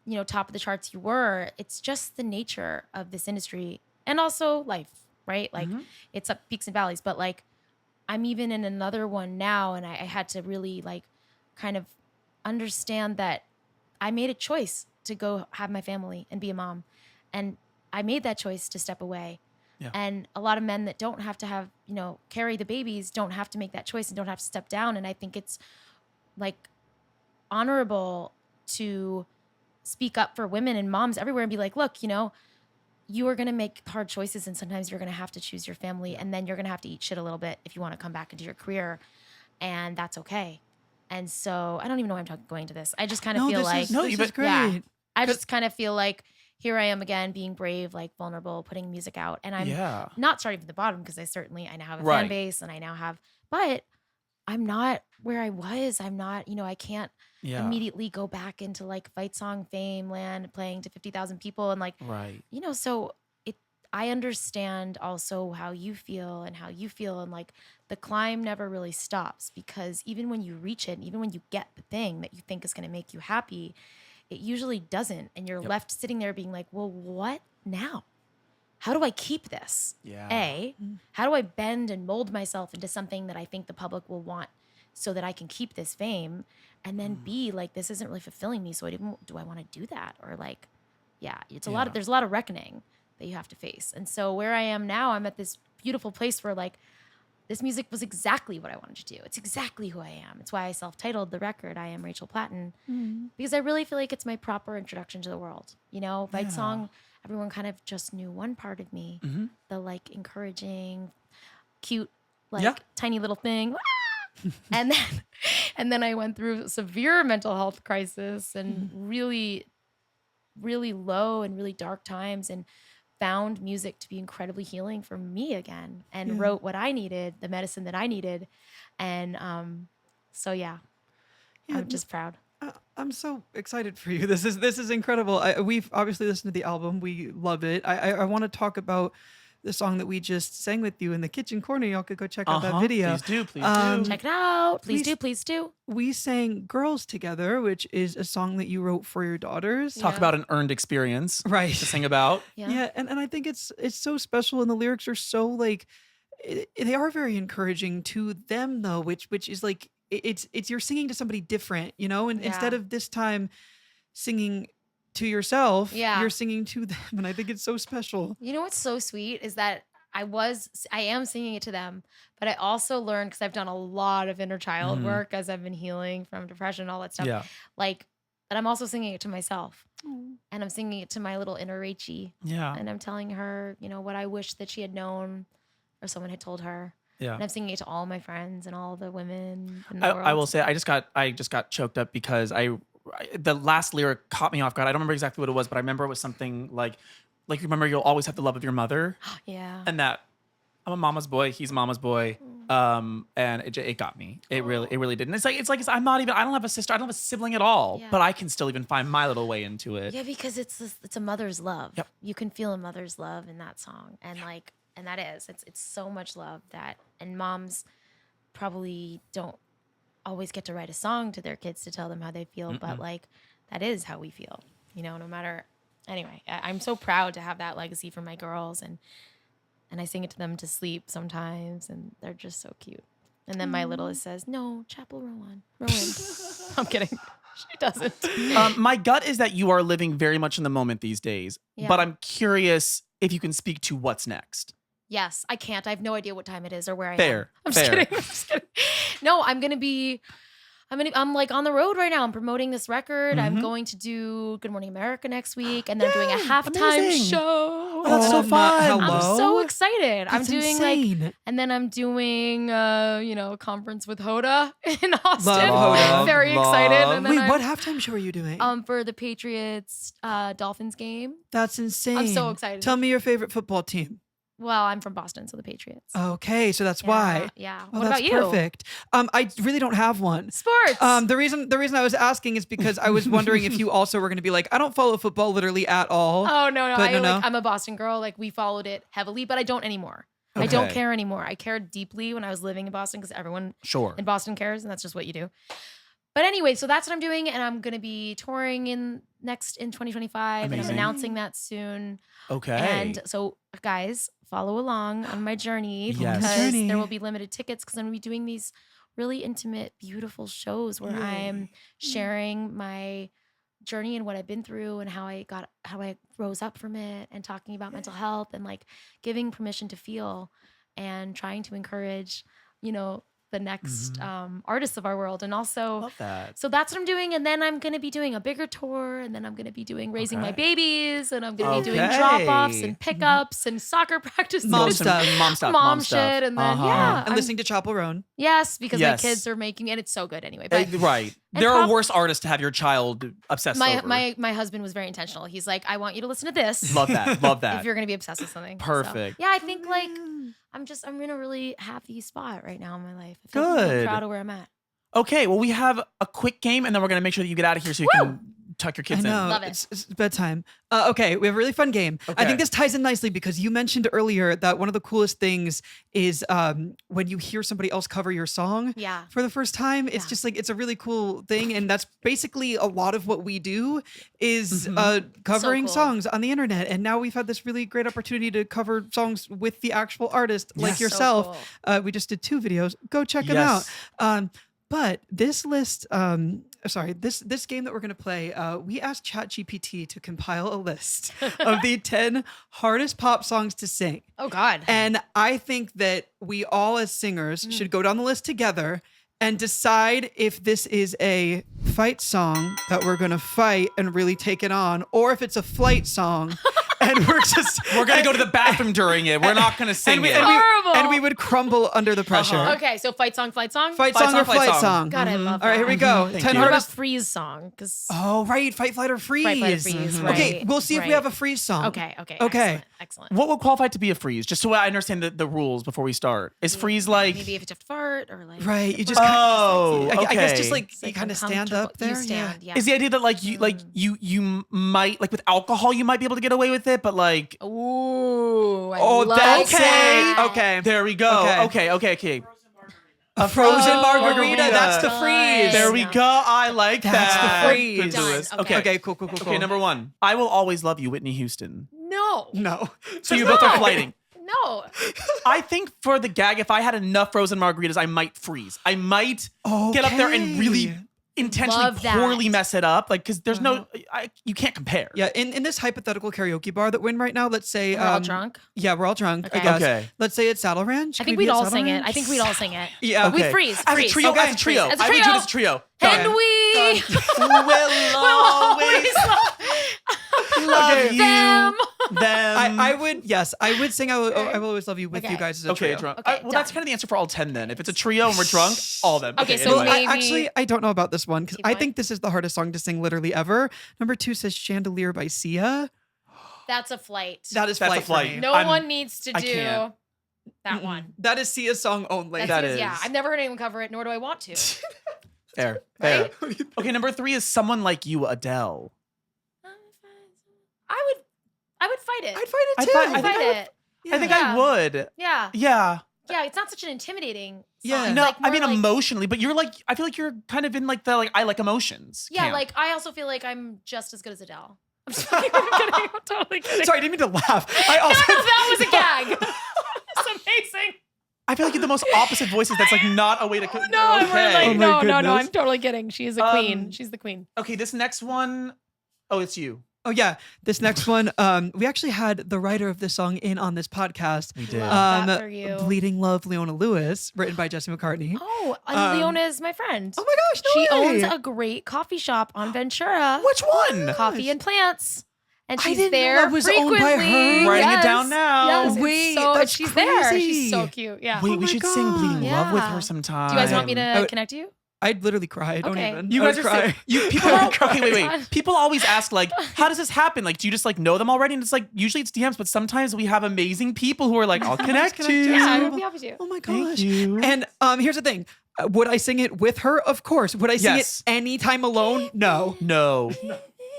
Speaker 1: you know, top of the charts you were. It's just the nature of this industry and also life, right? Like it's up peaks and valleys, but like I'm even in another one now, and I had to really like kind of understand that I made a choice to go have my family and be a mom. And I made that choice to step away.
Speaker 3: Yeah.
Speaker 1: And a lot of men that don't have to have, you know, carry the babies don't have to make that choice and don't have to step down. And I think it's like honorable to speak up for women and moms everywhere and be like, look, you know, you are going to make hard choices, and sometimes you're going to have to choose your family, and then you're going to have to eat shit a little bit if you want to come back into your career, and that's okay. And so I don't even know why I'm going to this. I just kind of feel like,
Speaker 2: this is great.
Speaker 1: yeah, I just kind of feel like here I am again, being brave, like vulnerable, putting music out, and I'm not starting from the bottom because I now have a fan base, and I now have, but I'm not where I was. I'm not, you know, I can't immediately go back into like fight song fame land, playing to 50,000 people. And like, you know, so I understand also how you feel and how you feel. And like the climb never really stops, because even when you reach it, and even when you get the thing that you think is going to make you happy, it usually doesn't. And you're left sitting there being like, well, what now? How do I keep this? A, how do I bend and mold myself into something that I think the public will want so that I can keep this fame? And then B, like, this isn't really fulfilling me. So do I want to do that? Or like, it's a lot of, there's a lot of reckoning that you have to face. And so where I am now, I'm at this beautiful place where like, this music was exactly what I wanted to do. It's exactly who I am. It's why I self-titled the record, I Am Rachel Platten, because I really feel like it's my proper introduction to the world. You know, Fight Song, everyone kind of just knew one part of me, the like encouraging, cute, like tiny little thing. and then I went through a severe mental health crisis and really, really low and really dark times, and found music to be incredibly healing for me again, and wrote what I needed, the medicine that I needed. And so I'm just proud.
Speaker 2: I'm so excited for you. This is incredible. We've obviously listened to the album. We love it. I want to talk about the song that we just sang with you in the kitchen corner. Y'all could go check out that video.
Speaker 3: Please do.
Speaker 1: Check it out. Please do.
Speaker 2: We sang Girls Together, which is a song that you wrote for your daughters.
Speaker 3: Talk about an earned experience.
Speaker 2: Right.
Speaker 3: To sing about.
Speaker 2: Yeah. And I think it's so special, and the lyrics are so like, they are very encouraging to them though, which is like, it's you're singing to somebody different, you know, and instead of this time singing to yourself, you're singing to them. And I think it's so special.
Speaker 1: You know what's so sweet is that I am singing it to them, but I also learned, because I've done a lot of inner child work as I've been healing from depression, all that stuff. Like, that I'm also singing it to myself. And I'm singing it to my little inner Rachie. And I'm telling her, you know, what I wish that she had known or someone had told her. And I'm singing it to all my friends and all the women in the world.
Speaker 3: I will say, I just got choked up because the last lyric caught me off guard. I don't remember exactly what it was, but I remember it was something like remember, you'll always have the love of your mother. And that I'm a mama's boy, he's a mama's boy. And it got me. It really did. And it's like I don't have a sister, I don't have a sibling at all, but I can still even find my little way into it.
Speaker 1: Yeah, because it's a mother's love. You can feel a mother's love in that song. And like, and that is, it's so much love and moms probably don't always get to write a song to their kids to tell them how they feel, but like, that is how we feel, you know, no matter. Anyway, I'm so proud to have that legacy for my girls, and I sing it to them to sleep sometimes, and they're just so cute. And then my littlest says, "No, Chapel Rowan." I'm kidding. She doesn't.
Speaker 3: My gut is that you are living very much in the moment these days, but I'm curious if you can speak to what's next.
Speaker 1: Yes, I can't. I have no idea what time it is or where I am.
Speaker 3: Fair.
Speaker 1: I'm just kidding. No, I'm going to be I'm like on the road right now. I'm promoting this record. I'm
Speaker 3: Mhm.
Speaker 1: going to do Good Morning America next week, and then I'm doing a halftime
Speaker 3: amazing.
Speaker 1: show.
Speaker 3: Oh, that's so fun.
Speaker 1: I'm
Speaker 2: Hello?
Speaker 1: so excited. I'm
Speaker 2: That's
Speaker 1: doing like,
Speaker 2: insane.
Speaker 1: and then I'm doing a conference with Hoda in Austin.
Speaker 2: Hoda.
Speaker 1: Very excited. And then
Speaker 2: Wait,
Speaker 1: I'm,
Speaker 2: what halftime show are you doing?
Speaker 1: for the Patriots Dolphins game.
Speaker 2: That's insane.
Speaker 1: I'm so excited.
Speaker 2: Tell me your favorite football team.
Speaker 1: Well, I'm from Boston, so the Patriots.
Speaker 2: Okay, so that's
Speaker 1: Yeah,
Speaker 2: why.
Speaker 1: Yeah.
Speaker 2: Oh,
Speaker 1: What
Speaker 2: that's
Speaker 1: about you?
Speaker 2: perfect. I really don't have one.
Speaker 1: Sports.
Speaker 2: The reason I was asking is because I was wondering if you also were going to be like, I don't follow football literally at all.
Speaker 1: Oh no,
Speaker 2: But
Speaker 1: I'm a Boston girl. Like we followed it heavily, but I don't anymore. I don't
Speaker 3: Okay.
Speaker 1: care anymore. I cared deeply when I was living in Boston because everyone
Speaker 3: Sure.
Speaker 1: in Boston cares, and that's just what you do. But anyway, so that's what I'm doing, and I'm gonna be touring in 2025, and I'm
Speaker 3: Amazing.
Speaker 1: announcing that soon.
Speaker 3: Okay.
Speaker 1: And so, guys, follow along on my journey
Speaker 3: Yes.
Speaker 1: because
Speaker 2: Journey.
Speaker 1: there will be limited tickets because I'm gonna be doing these really intimate, beautiful shows where I'm sharing my journey and what I've been through and how I rose up from it, and talking about mental health and like giving permission to feel and trying to encourage, the next artists of our world. And also,
Speaker 3: Love that.
Speaker 1: so that's what I'm doing. And then I'm going to be doing a bigger tour, and then I'm going to be doing Raising My
Speaker 3: Okay.
Speaker 1: Babies, and I'm going to be doing
Speaker 3: Okay.
Speaker 1: drop-offs and pickups and soccer practices.
Speaker 2: Mom stuff.
Speaker 3: Mom stuff.
Speaker 1: Mom shit. And then, yeah.
Speaker 2: And
Speaker 1: I'm-
Speaker 2: listening to Chapel Roan.
Speaker 1: Yes, because
Speaker 3: Yes.
Speaker 1: my kids are making, and it's so good anyway. But
Speaker 3: Right.
Speaker 1: and
Speaker 3: There are
Speaker 1: prob-
Speaker 3: worse artists to have your child obsessed over.
Speaker 1: my husband was very intentional. He's like, I want you to listen to this.
Speaker 3: Love that. Love that.
Speaker 1: If you're going to be obsessed with something. So,
Speaker 3: Perfect.
Speaker 1: yeah, I think like I'm in a really happy spot right now in my life. I feel
Speaker 3: Good.
Speaker 1: really proud of where I'm at.
Speaker 3: Okay, well, we have a quick game, and then we're going to make sure that you get out of here so you can tuck your kids
Speaker 2: I know.
Speaker 3: in.
Speaker 1: Love it.
Speaker 2: It's bedtime. Okay, we have a really fun game. I
Speaker 3: Okay.
Speaker 2: think this ties in nicely because you mentioned earlier that one of the coolest things is when you hear somebody else cover your song
Speaker 1: Yeah.
Speaker 2: for the first time. It's
Speaker 1: Yeah.
Speaker 2: just like, it's a really cool thing. And that's basically a lot of what we do is covering
Speaker 1: cool.
Speaker 2: songs on the internet. And now we've had this really great opportunity to cover songs with the actual artist like
Speaker 3: Yes. So
Speaker 2: yourself. We just did 2 videos. Go check them
Speaker 3: Yes.
Speaker 2: out. But this list, this game that we're going to play, we asked ChatGPT to compile a list of the 10 hardest pop songs to sing.
Speaker 1: Oh God.
Speaker 2: And I think that we all as singers should go down the list together and decide if this is a fight song that we're going to fight and really take it on, or if it's a flight song and
Speaker 3: We're going to go to the bathroom during it. We're not going to sing it.
Speaker 1: Horrible.
Speaker 2: and we would crumble under the pressure.
Speaker 1: Okay, so fight song.
Speaker 2: Fight
Speaker 3: Fight
Speaker 2: song
Speaker 3: song,
Speaker 2: or
Speaker 3: flight
Speaker 2: flight
Speaker 3: song.
Speaker 2: song?
Speaker 1: God, I love
Speaker 2: All right,
Speaker 1: that.
Speaker 2: here we go.
Speaker 3: Thank
Speaker 2: 10
Speaker 3: you.
Speaker 1: What about
Speaker 2: hardest.
Speaker 1: freeze song? Because
Speaker 2: Oh, right. Fight, flight, or freeze.
Speaker 1: Fight, flight, or freeze,
Speaker 2: Okay,
Speaker 1: right,
Speaker 2: we'll see if we
Speaker 1: right.
Speaker 2: have a freeze song.
Speaker 1: okay.
Speaker 2: Okay.
Speaker 1: Excellent.
Speaker 3: What would qualify to be a freeze? Just so I understand the rules before we start. Is freeze like...
Speaker 1: Maybe if you have to fart or like
Speaker 2: Right, you just
Speaker 3: Oh,
Speaker 2: I guess
Speaker 3: okay.
Speaker 2: just like
Speaker 1: it's,
Speaker 2: you kind of stand
Speaker 1: uncomfortable.
Speaker 2: up there.
Speaker 1: You stand, yeah.
Speaker 3: Is the idea that like you might, like with alcohol you might be able to get away with it, but like...
Speaker 1: Ooh. I
Speaker 2: Oh,
Speaker 1: like
Speaker 2: that's
Speaker 1: that.
Speaker 2: okay.
Speaker 3: There we go.
Speaker 2: Okay.
Speaker 3: Okay.
Speaker 2: A frozen
Speaker 1: Oh,
Speaker 2: margarita. That's the
Speaker 1: nice.
Speaker 2: freeze.
Speaker 3: There we go. I like
Speaker 2: That's the
Speaker 3: that.
Speaker 2: freeze.
Speaker 3: Good to us.
Speaker 1: Done.
Speaker 3: Okay.
Speaker 2: Okay, cool.
Speaker 3: Okay, number 1. I Will Always Love You, Whitney Houston.
Speaker 1: No.
Speaker 2: No.
Speaker 3: So you both are
Speaker 1: No.
Speaker 3: flighting.
Speaker 1: No.
Speaker 3: I think for the gag, if I had enough frozen margaritas, I might freeze. I might get up there and really intentionally
Speaker 1: Love that.
Speaker 3: poorly mess it up. Like, because there's you can't compare.
Speaker 2: Yeah, in this hypothetical karaoke bar that we're in right now, let's say
Speaker 1: We're all drunk.
Speaker 2: Yeah, we're all drunk. I
Speaker 1: Okay.
Speaker 2: guess.
Speaker 3: Okay.
Speaker 2: Let's say it's Saddle Ranch.
Speaker 1: I
Speaker 2: Can
Speaker 1: think
Speaker 2: we
Speaker 1: we'd
Speaker 2: be at
Speaker 1: all
Speaker 2: Saddle
Speaker 1: sing it.
Speaker 2: Ranch?
Speaker 1: I think we'd all sing it.
Speaker 2: Yeah.
Speaker 1: We
Speaker 2: Okay.
Speaker 1: freeze.
Speaker 3: As a
Speaker 1: freeze.
Speaker 3: trio.
Speaker 1: Okay.
Speaker 3: As a trio.
Speaker 1: As a
Speaker 3: I would do
Speaker 1: trio.
Speaker 3: this trio.
Speaker 1: And
Speaker 3: Done.
Speaker 1: we
Speaker 3: will always love you.
Speaker 1: them.
Speaker 3: Them.
Speaker 2: I would sing I will always love you with
Speaker 1: Okay.
Speaker 2: you guys as a
Speaker 3: Okay,
Speaker 2: trio.
Speaker 3: drunk.
Speaker 1: Okay,
Speaker 3: Well, that's
Speaker 1: done.
Speaker 3: kind of the answer for all 10 then. If it's a trio and we're drunk, all of them.
Speaker 1: Okay, so
Speaker 3: anyway.
Speaker 1: maybe-
Speaker 2: I don't know about this one because
Speaker 1: Keep
Speaker 2: I
Speaker 1: going.
Speaker 2: think this is the hardest song to sing literally ever. Number 2 says Chandelier by Sia.
Speaker 1: That's a flight.
Speaker 2: That is
Speaker 3: That's a
Speaker 2: flight. for
Speaker 3: flight.
Speaker 2: me.
Speaker 1: No
Speaker 3: I'm-
Speaker 1: one needs to
Speaker 3: I
Speaker 1: do
Speaker 3: can't.
Speaker 1: that one.
Speaker 2: That is Sia's song only.
Speaker 1: That's
Speaker 3: That
Speaker 1: his-
Speaker 3: is.
Speaker 1: Yeah, I've never heard anyone cover it, nor do I want to.
Speaker 3: Fair.
Speaker 1: Right?
Speaker 3: Okay, number 3 is Someone Like You, Adele.
Speaker 1: I would fight it.
Speaker 2: I'd fight it
Speaker 3: I'd
Speaker 2: too.
Speaker 3: fight-
Speaker 1: I'd fight it.
Speaker 3: I think
Speaker 1: Yeah.
Speaker 3: I would.
Speaker 1: Yeah.
Speaker 3: Yeah.
Speaker 1: Yeah, it's not such an intimidating song.
Speaker 2: Yeah.
Speaker 1: It's
Speaker 3: No,
Speaker 1: like
Speaker 3: I
Speaker 1: more
Speaker 3: mean
Speaker 1: like,
Speaker 3: emotionally, but you're like, I feel like you're kind of in like the I like emotions.
Speaker 1: Yeah,
Speaker 3: camp.
Speaker 1: like I also feel like I'm just as good as Adele. I'm just kidding. I'm kidding. I'm totally kidding.
Speaker 2: Sorry, I didn't mean to laugh. I also
Speaker 1: No, that was a gag. It's amazing.
Speaker 3: I feel like you're the most opposite voices. That's like not a way to.
Speaker 1: No, I'm
Speaker 3: okay.
Speaker 1: like,
Speaker 2: Oh my
Speaker 1: no,
Speaker 2: goodness.
Speaker 1: I'm totally kidding. She is a queen. She's the queen.
Speaker 3: Okay, this next one, oh, it's you.
Speaker 2: Oh yeah, this next one. We actually had the writer of this song in on this podcast.
Speaker 3: We did.
Speaker 1: Love that for you.
Speaker 2: Bleeding Love, Leona Lewis, written by Jesse McCartney.
Speaker 1: Oh, and Leona is my friend.
Speaker 2: Oh my gosh, no
Speaker 1: She
Speaker 2: way.
Speaker 1: owns a great coffee shop on Ventura.
Speaker 3: Which one?
Speaker 1: Coffee and Plants. And
Speaker 2: I
Speaker 1: she's
Speaker 2: didn't know
Speaker 1: there
Speaker 2: that was owned by her.
Speaker 1: frequently.
Speaker 3: Writing it
Speaker 1: Yes.
Speaker 3: down now.
Speaker 1: Yes, it's
Speaker 2: Wait,
Speaker 1: so,
Speaker 2: that's
Speaker 1: she's there.
Speaker 2: crazy.
Speaker 1: She's so cute. Yeah.
Speaker 3: Wait,
Speaker 2: Oh
Speaker 3: we
Speaker 2: my
Speaker 3: should sing Bleeding
Speaker 1: God.
Speaker 3: Love with
Speaker 1: Yeah.
Speaker 3: her sometime.
Speaker 1: Do you guys want me
Speaker 2: I
Speaker 1: to
Speaker 2: would-
Speaker 1: connect you?
Speaker 2: I'd literally cry. Don't
Speaker 1: Okay.
Speaker 2: even.
Speaker 3: You
Speaker 2: I
Speaker 3: guys
Speaker 2: would
Speaker 3: are
Speaker 2: cry.
Speaker 3: so, you people. Okay, wait. People always ask like, how does this happen? Like, do you just like know them already? And it's like usually it's DMs, but sometimes we have amazing people who are like, I'll connect you.
Speaker 1: Yeah, I would be happy to.
Speaker 2: Oh my
Speaker 3: Thank
Speaker 2: gosh.
Speaker 3: you.
Speaker 2: And here's the thing. Would I sing it with her? Of course. Would I sing
Speaker 3: Yes.
Speaker 2: it anytime alone? No.
Speaker 3: No.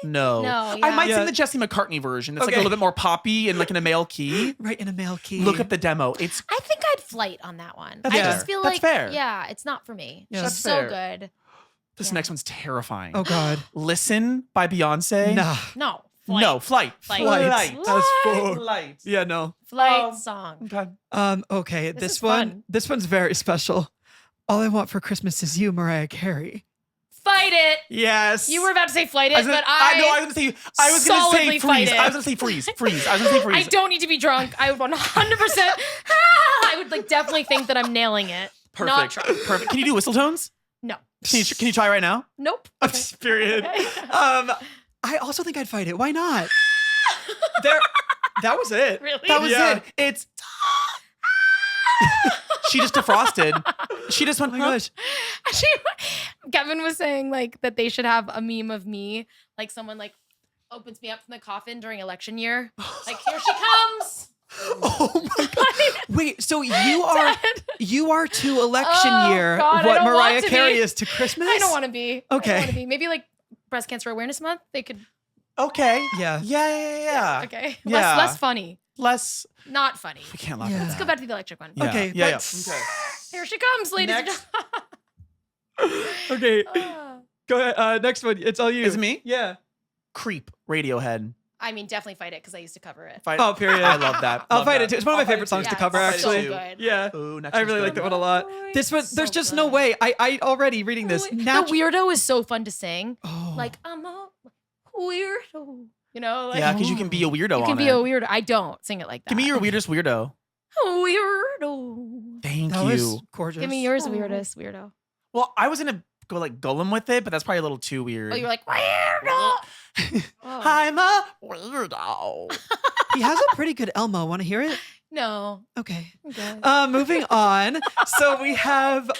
Speaker 1: No,
Speaker 3: I might
Speaker 2: yeah.
Speaker 3: sing the Jesse McCartney version. It's like a
Speaker 2: Okay.
Speaker 3: little bit more poppy and like in a male key.
Speaker 2: Right in a male key.
Speaker 3: Look up the demo. It's
Speaker 1: I think I'd flight on that one.
Speaker 3: That's
Speaker 1: I
Speaker 3: fair.
Speaker 1: just feel
Speaker 3: That's
Speaker 1: like,
Speaker 3: fair.
Speaker 1: yeah, it's not for me.
Speaker 2: Yeah.
Speaker 1: She's
Speaker 3: That's
Speaker 1: so
Speaker 3: fair.
Speaker 1: good.
Speaker 3: this
Speaker 1: Yeah.
Speaker 3: next one's terrifying.
Speaker 2: Oh God.
Speaker 3: Listen by Beyonce.
Speaker 2: Nah.
Speaker 1: No, flight.
Speaker 3: No, Flight.
Speaker 1: Flight.
Speaker 2: Flight. That was full.
Speaker 3: Flight.
Speaker 2: Yeah, no.
Speaker 1: Flight song.
Speaker 3: Okay.
Speaker 2: Okay,
Speaker 1: This
Speaker 2: this
Speaker 1: is
Speaker 2: one.
Speaker 1: fun.
Speaker 2: This one's very special. All I Want for Christmas Is You, Mariah Carey.
Speaker 1: Fight it.
Speaker 2: Yes.
Speaker 1: You were about to say flight it,
Speaker 3: I was gonna,
Speaker 1: but I
Speaker 3: no, I was gonna say. I was gonna say
Speaker 1: solidly fight
Speaker 3: freeze.
Speaker 1: it.
Speaker 3: I was gonna say freeze. Freeze. I was gonna say freeze.
Speaker 1: I don't need to be drunk. I would 100%. I would like definitely think that I'm nailing it. Not
Speaker 3: Perfect.
Speaker 1: drunk.
Speaker 3: Perfect. Can you do whistle tones?
Speaker 1: No.
Speaker 3: Can you try right now?
Speaker 1: Nope.
Speaker 2: Period. I also think I'd fight it. Why not? That was it.
Speaker 1: Really?
Speaker 3: That was
Speaker 2: Yeah.
Speaker 3: it. It's. She just defrosted. She just went.
Speaker 2: Oh my gosh.
Speaker 1: Actually, Kevin was saying like that they should have a meme of me, like someone like opens me up from the coffin during election year. Like, here she comes.
Speaker 2: Oh my God. Wait, so you are to election
Speaker 1: Oh,
Speaker 2: year
Speaker 1: God, I
Speaker 2: what
Speaker 1: don't want
Speaker 2: Mariah
Speaker 1: to be.
Speaker 2: Carey is to Christmas?
Speaker 1: I don't want to be. I
Speaker 2: Okay.
Speaker 1: don't want to be. Maybe like Breast Cancer Awareness Month. They could.
Speaker 3: Okay.
Speaker 2: Yeah.
Speaker 3: Yeah.
Speaker 1: Okay.
Speaker 3: Yeah.
Speaker 1: Less funny.
Speaker 3: Less.
Speaker 1: Not funny.
Speaker 3: We can't laugh
Speaker 2: Yeah.
Speaker 3: at
Speaker 1: Let's
Speaker 3: that.
Speaker 1: go back to the electric one.
Speaker 3: Yeah.
Speaker 2: Okay,
Speaker 3: Yeah.
Speaker 2: let's-
Speaker 3: Okay.
Speaker 1: Here she comes, ladies
Speaker 3: Next.
Speaker 1: and
Speaker 2: Okay.
Speaker 1: gentlemen.
Speaker 2: Go ahead. Next one. It's all you.
Speaker 3: Is it me?
Speaker 2: Yeah.
Speaker 3: Creep. Radiohead.
Speaker 1: I mean, definitely fight it because I used to cover it.
Speaker 3: Fight.
Speaker 2: Oh, period.
Speaker 3: I love that.
Speaker 2: I'll
Speaker 3: Love
Speaker 2: fight
Speaker 3: that.
Speaker 2: it too. It's one of my
Speaker 3: I'll fight
Speaker 2: favorite
Speaker 3: it
Speaker 2: songs
Speaker 3: too.
Speaker 2: to cover,
Speaker 1: it's
Speaker 2: actually.
Speaker 1: So good.
Speaker 2: Yeah.
Speaker 3: Ooh, next
Speaker 2: I
Speaker 3: one's
Speaker 2: really
Speaker 3: good.
Speaker 2: like that one a lot. This one,
Speaker 1: So
Speaker 2: there's just
Speaker 1: good.
Speaker 2: no way. I already reading this.
Speaker 1: The weirdo is so fun to sing.
Speaker 2: Oh.
Speaker 1: Like, I'm a weirdo. You know, like
Speaker 3: Yeah, because you can be a weirdo
Speaker 1: you
Speaker 3: on
Speaker 1: can be
Speaker 3: it.
Speaker 1: a weirdo. I don't sing it like that.
Speaker 3: Give me your weirdest weirdo.
Speaker 1: weirdo.
Speaker 3: Thank
Speaker 2: that
Speaker 3: you.
Speaker 2: was gorgeous.
Speaker 1: Give me yours, weirdest weirdo.
Speaker 3: Well, I was gonna go like Golem with it, but that's probably a little too weird.
Speaker 1: Oh, you're like weirdo. Oh.
Speaker 3: I'm a weirdo.
Speaker 2: He has a pretty good Elmo. Want to hear it?
Speaker 1: No.
Speaker 2: Okay.
Speaker 1: I'm good.
Speaker 2: Moving on. So we have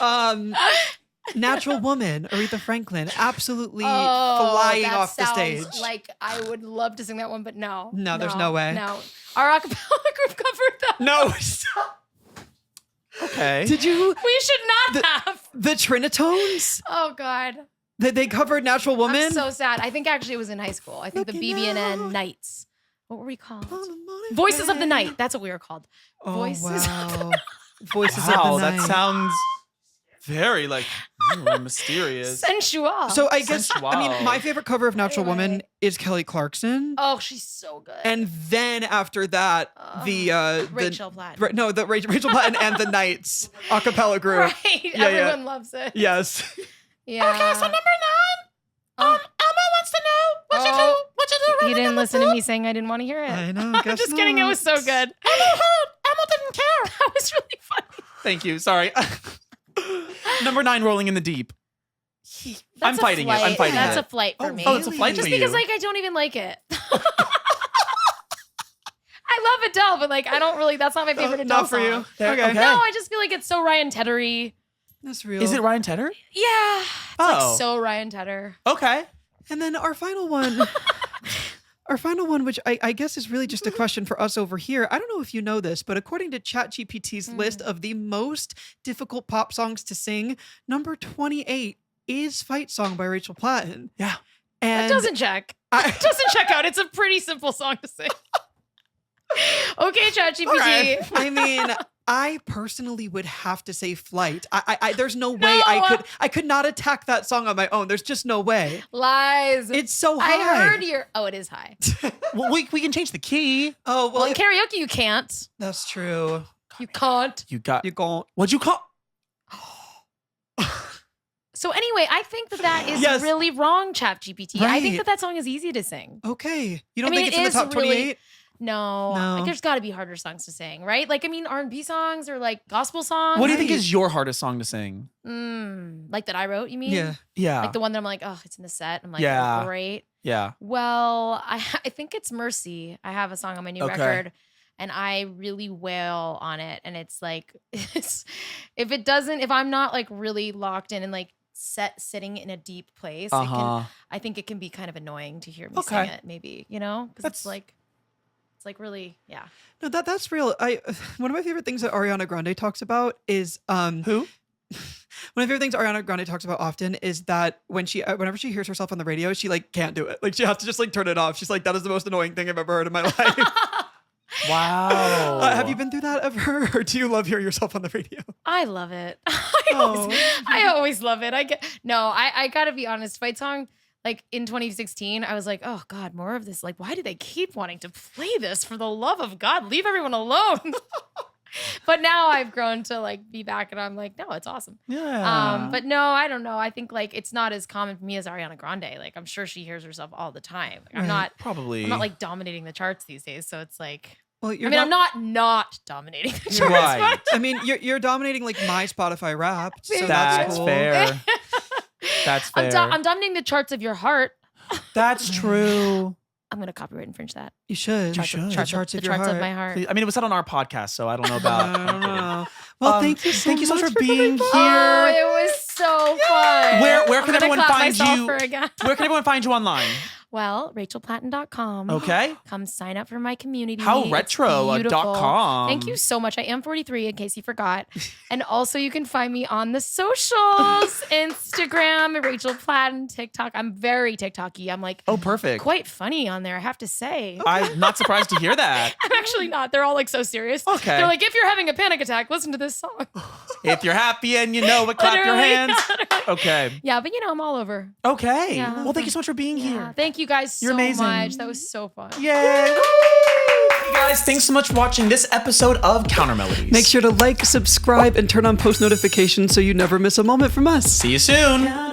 Speaker 2: Natural Woman, Aretha Franklin, absolutely flying
Speaker 1: that
Speaker 2: off the
Speaker 1: sounds
Speaker 2: stage.
Speaker 1: Like I would love to sing that one, but no.
Speaker 2: No, there's no way.
Speaker 1: No. Our acapella group covered that.
Speaker 2: No, stop.
Speaker 3: Okay.
Speaker 2: Did you?
Speaker 1: We should not have.
Speaker 2: The Trinitones?
Speaker 1: Oh God.
Speaker 2: They covered Natural Woman?
Speaker 1: I'm so sad. I think actually it was in high school. I think the
Speaker 2: Looking
Speaker 1: BB&N
Speaker 2: out.
Speaker 1: Nights. What were we called?
Speaker 2: On the morning
Speaker 1: Voices of the
Speaker 2: rain.
Speaker 1: Night. That's what we were called.
Speaker 2: Oh,
Speaker 1: Voices of the
Speaker 2: wow. Voices
Speaker 3: Wow,
Speaker 2: of the
Speaker 3: that
Speaker 2: Night.
Speaker 3: sounds very like mysterious.
Speaker 1: Sensual.
Speaker 2: So I guess,
Speaker 3: Sensual.
Speaker 2: I mean, my favorite cover of Natural
Speaker 1: Anyway.
Speaker 2: Woman is Kelly Clarkson.
Speaker 1: Oh, she's so good.
Speaker 2: And then after that, the
Speaker 1: Rachel Platten.
Speaker 2: the Rachel Platten and the Knights a cappella group.
Speaker 1: Right.
Speaker 2: Yeah,
Speaker 1: Everyone loves it.
Speaker 2: Yes.
Speaker 1: Yeah.
Speaker 3: Okay, so number 9. Emma wants to know what you
Speaker 1: Oh.
Speaker 3: do. What you do.
Speaker 1: You didn't listen to me saying I didn't want to hear it.
Speaker 2: I know.
Speaker 1: I'm
Speaker 2: guess
Speaker 1: just kidding. It was so
Speaker 2: not.
Speaker 1: good.
Speaker 3: Emma didn't care.
Speaker 1: That was really funny.
Speaker 3: Thank you. Sorry. Number 9, Rolling in the Deep. I'm
Speaker 1: That's a
Speaker 3: fighting it. I'm
Speaker 1: flight.
Speaker 3: fighing
Speaker 1: That's
Speaker 3: it.
Speaker 1: a flight for
Speaker 2: Oh,
Speaker 1: me.
Speaker 3: Oh, it's a flight
Speaker 1: Just
Speaker 3: for
Speaker 1: because
Speaker 3: you.
Speaker 1: like I don't even like it. I love Adele, but like I don't really. That's not my favorite Adele
Speaker 2: Not for you.
Speaker 1: song.
Speaker 2: Okay.
Speaker 1: No, I just feel like it's so Ryan Teddery.
Speaker 2: That's real.
Speaker 3: Is it Ryan Tedder?
Speaker 1: Yeah, it's
Speaker 3: Oh.
Speaker 1: like so Ryan Tedder.
Speaker 3: Okay.
Speaker 2: And then our final one. Our final one, which I guess is really just a question for us over here. I don't know if you know this, but according to ChatGPT's list of the most difficult pop songs to sing, number 28 is Fight Song by Rachel Platten.
Speaker 3: Yeah.
Speaker 2: And
Speaker 1: It doesn't check. It doesn't check out. It's a pretty simple song to sing. Okay, ChatGPT.
Speaker 3: Okay.
Speaker 2: I mean, I personally would have to say Flight. I there's no way I could not attack that song on my own. There's just no way.
Speaker 1: Lies.
Speaker 2: It's so
Speaker 1: I
Speaker 2: high.
Speaker 1: heard your. Oh, it is high.
Speaker 3: Well, we can change the key.
Speaker 2: Oh,
Speaker 1: Well, in karaoke you can't.
Speaker 2: that's true.
Speaker 1: You can't.
Speaker 3: You got.
Speaker 2: You go.
Speaker 3: What'd you call?
Speaker 1: So anyway, I think that is
Speaker 2: Yes.
Speaker 1: really wrong, ChatGPT. I think
Speaker 2: Right.
Speaker 1: that song is easy to sing.
Speaker 2: Okay. You don't
Speaker 1: I mean,
Speaker 2: think it's
Speaker 1: it
Speaker 2: in the
Speaker 1: is
Speaker 2: top
Speaker 1: really-
Speaker 2: 28?
Speaker 1: No,
Speaker 2: No.
Speaker 1: like, there's got to be harder songs to sing, right? Like, I mean, R&B songs or like gospel songs.
Speaker 3: What do you think
Speaker 2: Right.
Speaker 3: is your hardest song to sing?
Speaker 1: Like that I wrote, you mean?
Speaker 2: Yeah.
Speaker 3: Yeah.
Speaker 1: Like the one that I'm like, oh, it's in the set. I'm like,
Speaker 3: Yeah.
Speaker 1: oh, great.
Speaker 3: Yeah.
Speaker 1: Well, I think it's Mercy. I have a song on my new
Speaker 3: Okay.
Speaker 1: record, and I really wail on it. And it's like, if I'm not like really locked in and like sitting in a deep place,
Speaker 3: Uh-huh.
Speaker 1: I think it can be kind of annoying to hear me
Speaker 3: Okay.
Speaker 1: sing it, maybe, because
Speaker 3: That's-
Speaker 1: it's like really, yeah.
Speaker 2: No, that's real. One of my favorite things that Ariana Grande talks about is
Speaker 3: Who?
Speaker 2: one of my favorite things Ariana Grande talks about often is that whenever she hears herself on the radio, she like can't do it. Like she has to just like turn it off. She's like, that is the most annoying thing I've ever heard in my life.
Speaker 3: Wow.
Speaker 2: Have you been through that ever, or do you love hearing yourself on the radio?
Speaker 1: I love it.
Speaker 2: Oh.
Speaker 1: I always love it. I gotta be honest. Fight song, like in 2016, I was like, oh God, more of this. Like, why do they keep wanting to play this? For the love of God, leave everyone alone. But now I've grown to like be back, and I'm like, no, it's awesome.
Speaker 3: Yeah.
Speaker 1: But no, I don't know. I think like it's not as common for me as Ariana Grande. Like I'm sure she hears herself all the time. Like,
Speaker 2: Right.
Speaker 3: Probably.
Speaker 1: I'm not like dominating the charts these days, so it's like.
Speaker 2: Well,
Speaker 1: I'm not dominating the charts.
Speaker 3: Right.
Speaker 2: I mean, you're dominating like my Spotify Wrapped. So
Speaker 3: That's
Speaker 2: cool.
Speaker 3: fair. That's fair.
Speaker 1: I'm dominating the charts of your heart.
Speaker 3: That's true.
Speaker 1: I'm gonna copyright infringe that.
Speaker 2: You should.
Speaker 3: You should.
Speaker 2: The charts
Speaker 1: the
Speaker 2: of your
Speaker 1: charts
Speaker 2: heart.
Speaker 1: of my heart.
Speaker 3: I mean, it was said on our podcast, so I don't know about.
Speaker 2: I don't know. Well, thank you so much
Speaker 3: for being here.
Speaker 1: Oh, it was so fun.
Speaker 3: Where
Speaker 1: I'm
Speaker 3: can
Speaker 1: gonna
Speaker 3: everyone
Speaker 1: clap
Speaker 3: find
Speaker 1: myself
Speaker 3: you?
Speaker 1: for again.
Speaker 3: Where can everyone find you online?
Speaker 1: Well, RachelPlatten.com.
Speaker 3: Okay.
Speaker 1: Come sign up for my community.
Speaker 3: How
Speaker 1: It's
Speaker 3: retro
Speaker 1: beautiful.
Speaker 3: .com.
Speaker 1: Thank you so much. I am 43 in case you forgot. And also you can find me on the socials, Instagram, Rachel Platten, TikTok. I'm very TikTok-y. I'm like
Speaker 3: Oh, perfect.
Speaker 1: quite funny on there, I have to say.
Speaker 3: I'm not surprised to hear that.
Speaker 1: I'm actually not. They're all like so serious.
Speaker 3: Okay.
Speaker 1: They're like, if you're having a panic attack, listen to this song.
Speaker 3: If you're happy and you know it, clap your
Speaker 1: Literally,
Speaker 3: hands.
Speaker 1: literally.
Speaker 3: Okay.
Speaker 1: Yeah, but I'm all over.
Speaker 3: Okay.
Speaker 1: Yeah.
Speaker 3: Well, thank you so much for being
Speaker 1: Yeah.
Speaker 3: here.
Speaker 1: Thank you guys
Speaker 3: You're
Speaker 1: so
Speaker 3: amazing.
Speaker 1: much. That was so fun.
Speaker 3: Yay. Hey guys, thanks so much for watching this episode of Counter-Melodies.
Speaker 2: Make sure to like, subscribe, and turn on post notifications so you never miss a moment from us.
Speaker 3: See you soon.